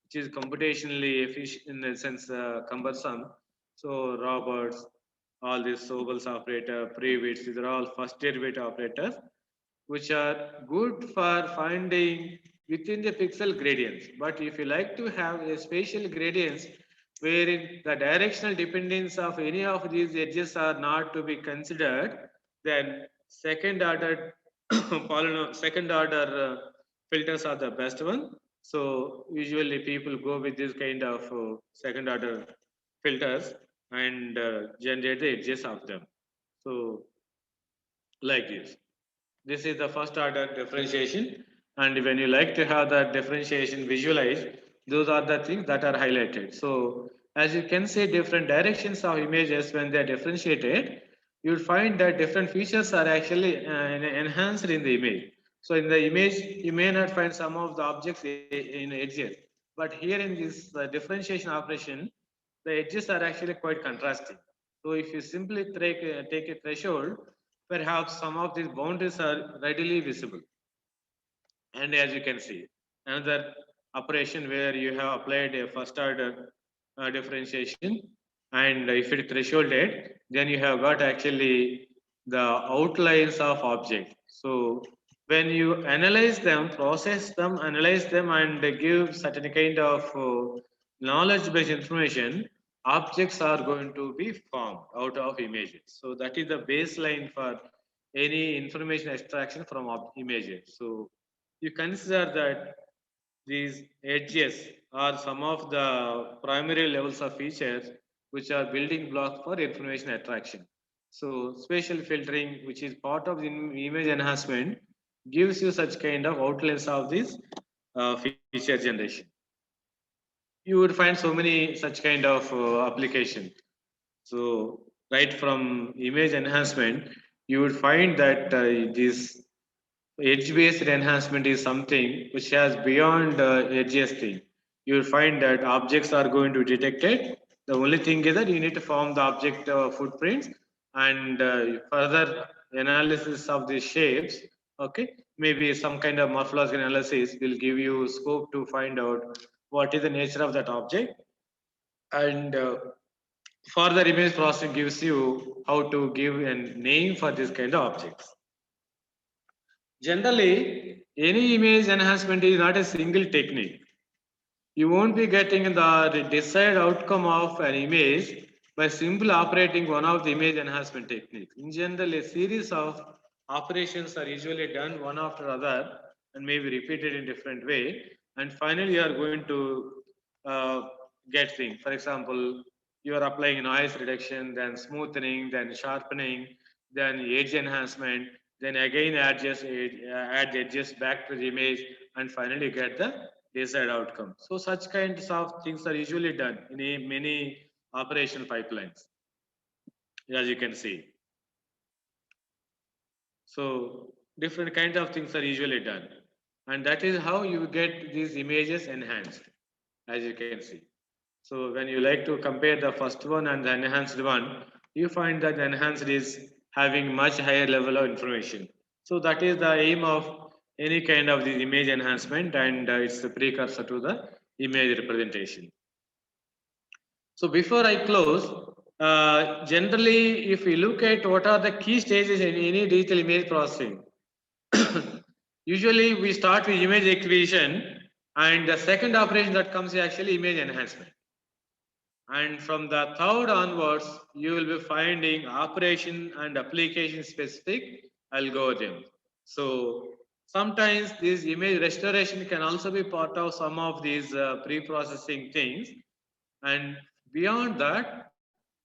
which is computationally efficient in the sense cumbersome. So Roberts, all these Sobel's operator, Previts, these are all first derivative operators, which are good for finding within the pixel gradients. But if you like to have a spatial gradients wherein the directional dependence of any of these edges are not to be considered, then second order second order filters are the best one. So usually people go with this kind of second order filters and generate the edges of them. So like this. This is the first order differentiation. And when you like to have that differentiation visualized, those are the things that are highlighted. So as you can see, different directions of images, when they are differentiated, you'll find that different features are actually enhanced in the image. So in the image, you may not find some of the objects in edges, but here in this differentiation operation, the edges are actually quite contrasting. So if you simply take a threshold, perhaps some of these boundaries are readily visible. And as you can see, another operation where you have applied a first order differentiation, and if it thresholded, then you have got actually the outlines of object. So when you analyze them, process them, analyze them, and give certain kind of knowledge-based information, objects are going to be formed out of images. So that is the baseline for any information extraction from images. So you consider that these edges are some of the primary levels of features which are building blocks for information attraction. So spatial filtering, which is part of the image enhancement, gives you such kind of outlines of this feature generation. You would find so many such kind of application. So right from image enhancement, you would find that this edge-based enhancement is something which has beyond edges thing. You will find that objects are going to be detected. The only thing is that you need to form the object footprints, and further analysis of the shapes. Okay, maybe some kind of morphological analysis will give you scope to find out what is the nature of that object, and further image processing gives you how to give a name for this kind of objects. Generally, any image enhancement is not a single technique. You won't be getting the desired outcome of an image by simply operating one of the image enhancement techniques. In general, a series of operations are usually done one after other and may be repeated in different way. And finally, you are going to get things. For example, you are applying noise reduction, then smoothing, then sharpening, then edge enhancement, then again add edges back to the image, and finally get the desired outcome. So such kinds of things are usually done in many operational pipelines, as you can see. So different kinds of things are usually done, and that is how you get these images enhanced, as you can see. So when you like to compare the first one and the enhanced one, you find that the enhanced is having much higher level of information. So that is the aim of any kind of the image enhancement, and it's the precursor to the image representation. So before I close, generally, if we look at what are the key stages in any digital image processing, usually we start with image acquisition, and the second operation that comes is actually image enhancement. And from the third onwards, you will be finding operation and application specific algorithm. So sometimes this image restoration can also be part of some of these pre-processing things. And beyond that,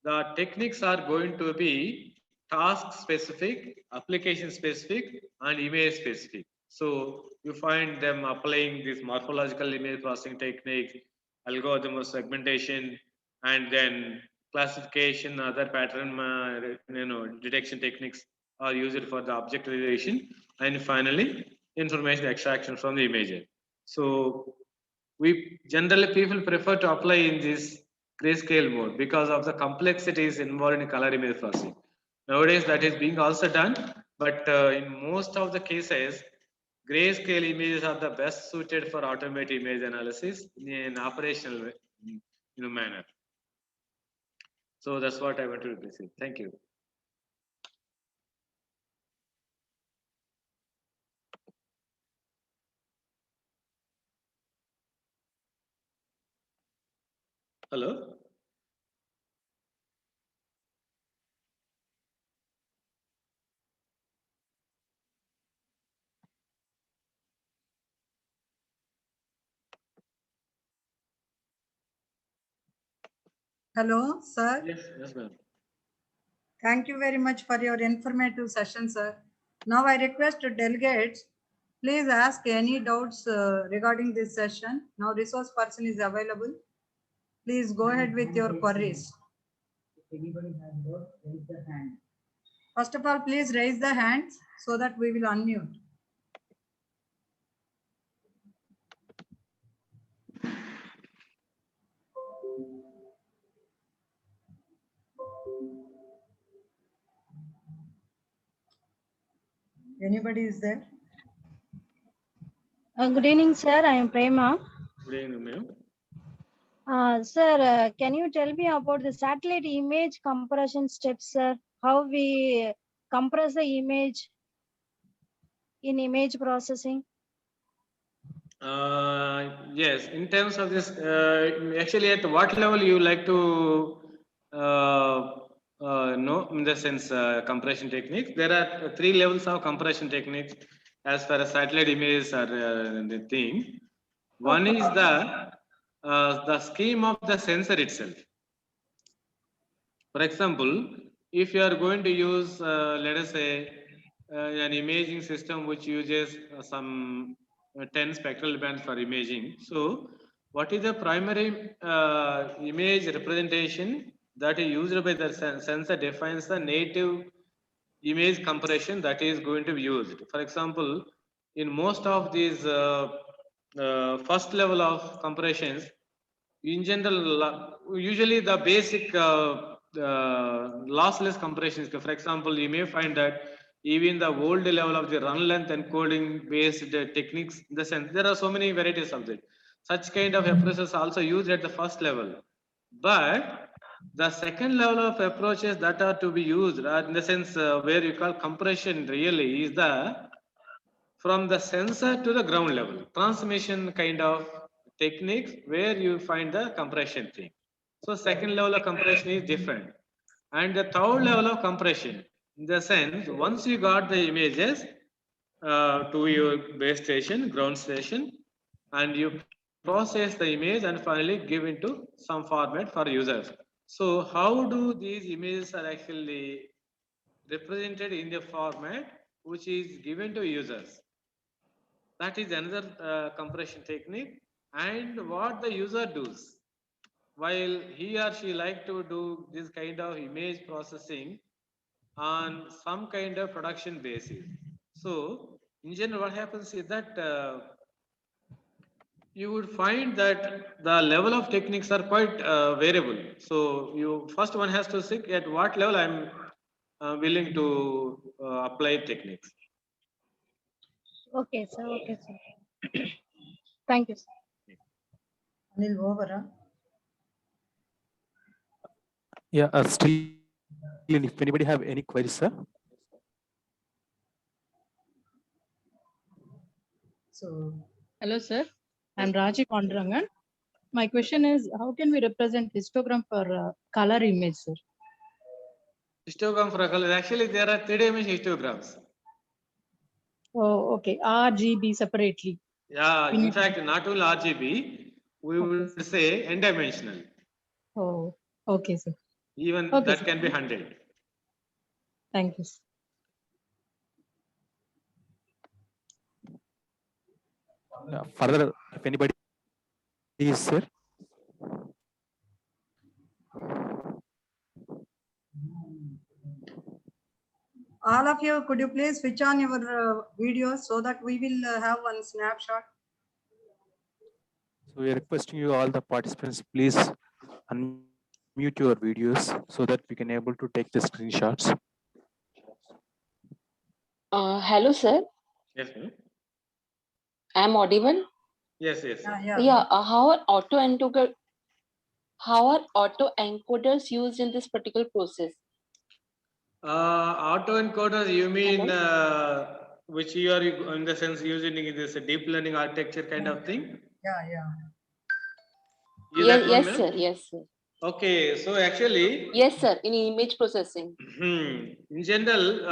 the techniques are going to be task specific, application specific, and image specific. So you find them applying this morphological image processing technique, algorithm of segmentation, and then classification, other pattern detection techniques are used for the objectivization, and finally information extraction from the image. So we generally people prefer to apply in this grayscale mode because of the complexities involved in color image processing. Nowadays that is being also done, but in most of the cases, grayscale images are the best suited for automated image analysis in an operational manner. So that's what I want to say. Thank you. Hello. Hello, sir. Yes, ma'am. Thank you very much for your informative session, sir. Now I request delegates, please ask any doubts regarding this session. Now resource person is available. Please go ahead with your queries. If anybody has doubt, raise the hand. First of all, please raise the hands so that we will unmute. Anybody is there? Good evening, sir. I am Prema. Good evening, ma'am. Sir, can you tell me about the satellite image compression steps, sir? How we compress the image in image processing? Yes, in terms of this, actually, at what level you like to know, in the sense compression techniques? There are 3 levels of compression techniques as far as satellite images are the thing. One is the scheme of the sensor itself. For example, if you are going to use, let us say, an imaging system which uses some 10 spectral bands for imaging. So, what is the primary image representation that is used by the sensor defines the native image compression that is going to be used. For example, in most of these first level of compressions, in general, usually the basic lossless compressions. For example, you may find that even the old level of the run length encoding based techniques, in the sense there are so many varieties of it. Such kind of approaches also used at the first level. But the second level of approaches that are to be used, in the sense where you call compression really is the from the sensor to the ground level, transmission kind of techniques where you find the compression thing. So second level of compression is different. And the third level of compression, in the sense, once you got the images to your base station, ground station, and you process the image and finally give into some format for users. So how do these images are actually represented in the format which is given to users? That is another compression technique. And what the user does while he or she like to do this kind of image processing on some kind of production basis. So in general, what happens is that you would find that the level of techniques are quite variable. So you first one has to see at what level I'm willing to apply techniques. Okay, sir. Okay, sir. Thank you, sir. Anil, over. Yeah, still, if anybody have any queries, sir. So, Hello, sir. I'm Raji Pandurangan. My question is, how can we represent histogram for color image, sir? Histogram for a color, actually there are three-dimensional histograms. Oh, okay. RGB separately. Yeah, We in need- fact, not only RGB, we would say n-dimensional. Oh, okay, sir. Even Okay, that sir. can be 100. Thank you, sir. Further, if anybody is, sir. All of you, could you please switch on your videos so that we will have one snapshot? So we are requesting you all the participants, please unmute your videos so that we can able to take the screenshots. Hello, sir. Yes, ma'am. I'm audible. Yes, yes. Yeah. How are auto encoders used in this particular process? Autoencoders, you mean which you are in the sense using in this deep learning architecture kind of thing? Yeah. Is that one, Yes, ma'am? sir. Yes, sir. Okay, so actually, Yes, sir. In image processing. in general,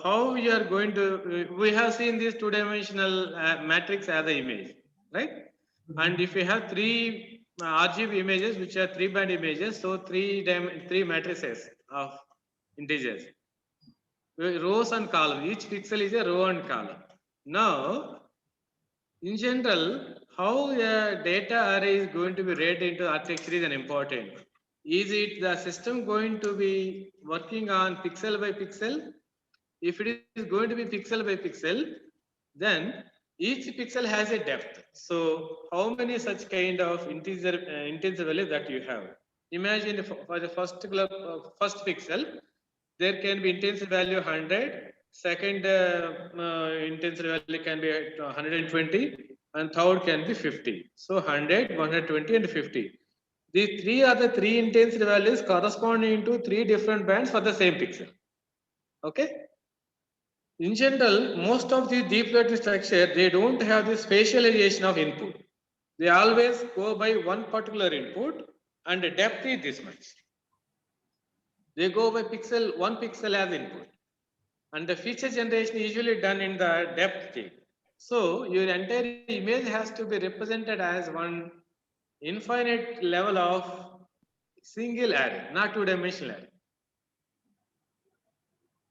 how we are going to, we have seen this two-dimensional matrix as an image, right? And if we have three RGB images, which are three-band images, so three matrices of integers, rows and columns. Each pixel is a row and column. Now, in general, how the data array is going to be read into architecture is an important. Is it the system going to be working on pixel by pixel? If it is going to be pixel by pixel, then each pixel has a depth. So how many such kind of integer value that you have? Imagine for the first pixel, there can be integer value 100, second integer value can be 120, and third can be 50. So 100, 120, and 50. These three are the three integer values corresponding to three different bands for the same pixel. Okay. In general, most of the deep learning structure, they don't have the spatialization of input. They always go by one particular input and the depth is this much. They go by one pixel as input. And the feature generation is usually done in the depth thing. So your entire image has to be represented as one infinite level of single array, not two-dimensional array.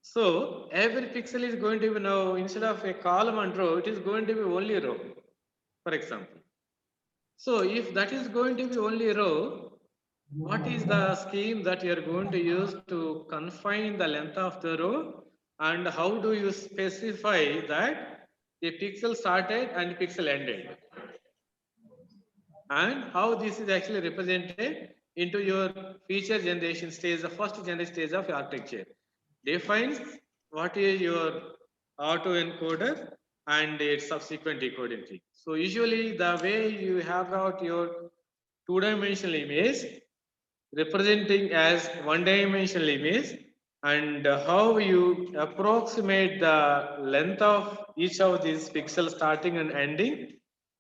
So every pixel is going to be now, instead of a column and row, it is going to be only row, for example. So if that is going to be only row, what is the scheme that you are going to use to confine the length of the row? And how do you specify that the pixel started and pixel ended? And how this is actually represented into your feature generation stage, the first generation stage of your architecture. Defines what is your autoencoder and its subsequent decoding tree. So usually the way you have out your two-dimensional image representing as one-dimensional image, and how you approximate the length of each of these pixels starting and ending,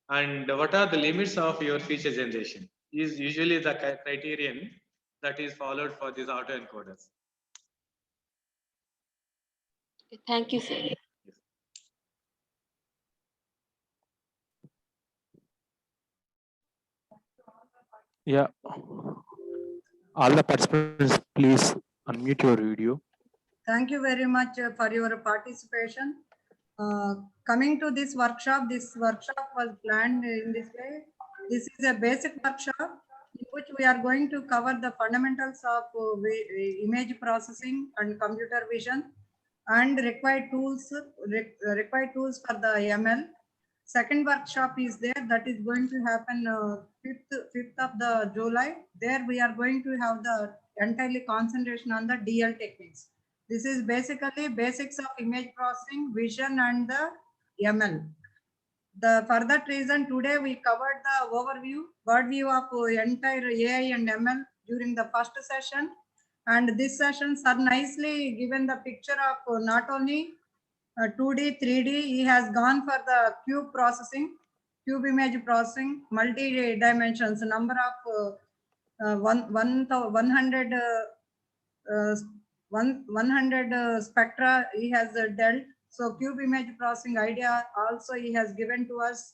and what are the limits of your feature generation is usually the criterion that is followed for these autoencoders. Thank you, sir. Yeah. All the participants, please unmute your video. Thank you very much for your participation. Coming to this workshop was planned in this way. This is a basic workshop in which we are going to cover the fundamentals of image processing and computer vision and required tools for the ML. Second workshop is there that is going to happen 5th of the July. There we are going to have the entirely concentration on the DL techniques. This is basically basics of image processing, vision, and the ML. For that reason, today we covered the bird view of entire AI and ML during the first session. And this sessions are nicely given the picture of not only 2D, 3D, he has gone for the cube processing, cube image processing, multi dimensions, number of 100 spectra he has dealt. So cube image processing idea also he has given to us.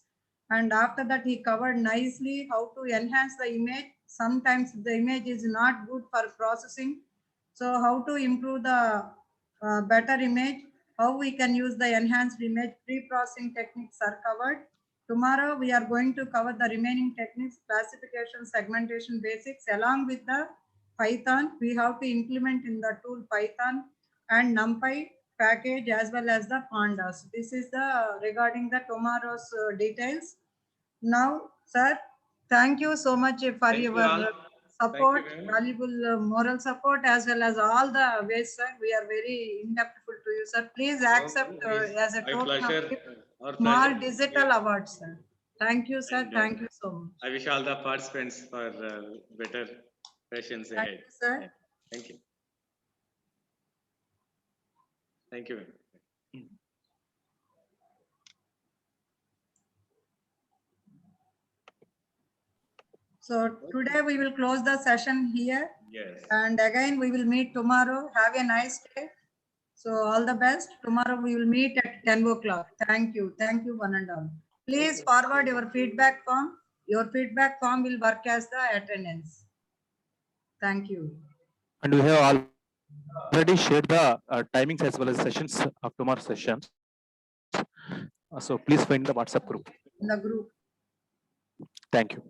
And after that he covered nicely how to enhance the image. Sometimes the image is not good for processing. So how to improve the better image, how we can use the enhanced image pre-processing techniques are covered. Tomorrow we are going to cover the remaining techniques, classification, segmentation basics along with the Python. We have to implement in the tool Python and NumPy package as well as the pandas. This is the regarding the tomorrow's details. Now, sir, thank you so much for Thank you your all. support, Thank you, ma'am. valuable moral support as well as all the ways, sir. We are very indebtful to you, sir. Please accept It's as a my token pleasure. of gift, Our small pleasure. digital award, sir. Thank you, sir. And, Thank you so much. I wish all the participants for better sessions Thank ahead. you, sir. Yeah. Thank you. Thank you, ma'am. So today we will close the session here. Yes. And again, we will meet tomorrow. Have a nice day. So all the best. Tomorrow we will meet at 10 o'clock. Thank you. Thank you, one and all. Please forward your feedback form. Your feedback form will work as the attendance. Thank you. And we have already shared the timings as well as sessions of tomorrow's sessions. So please find the WhatsApp group. In the group. Thank you.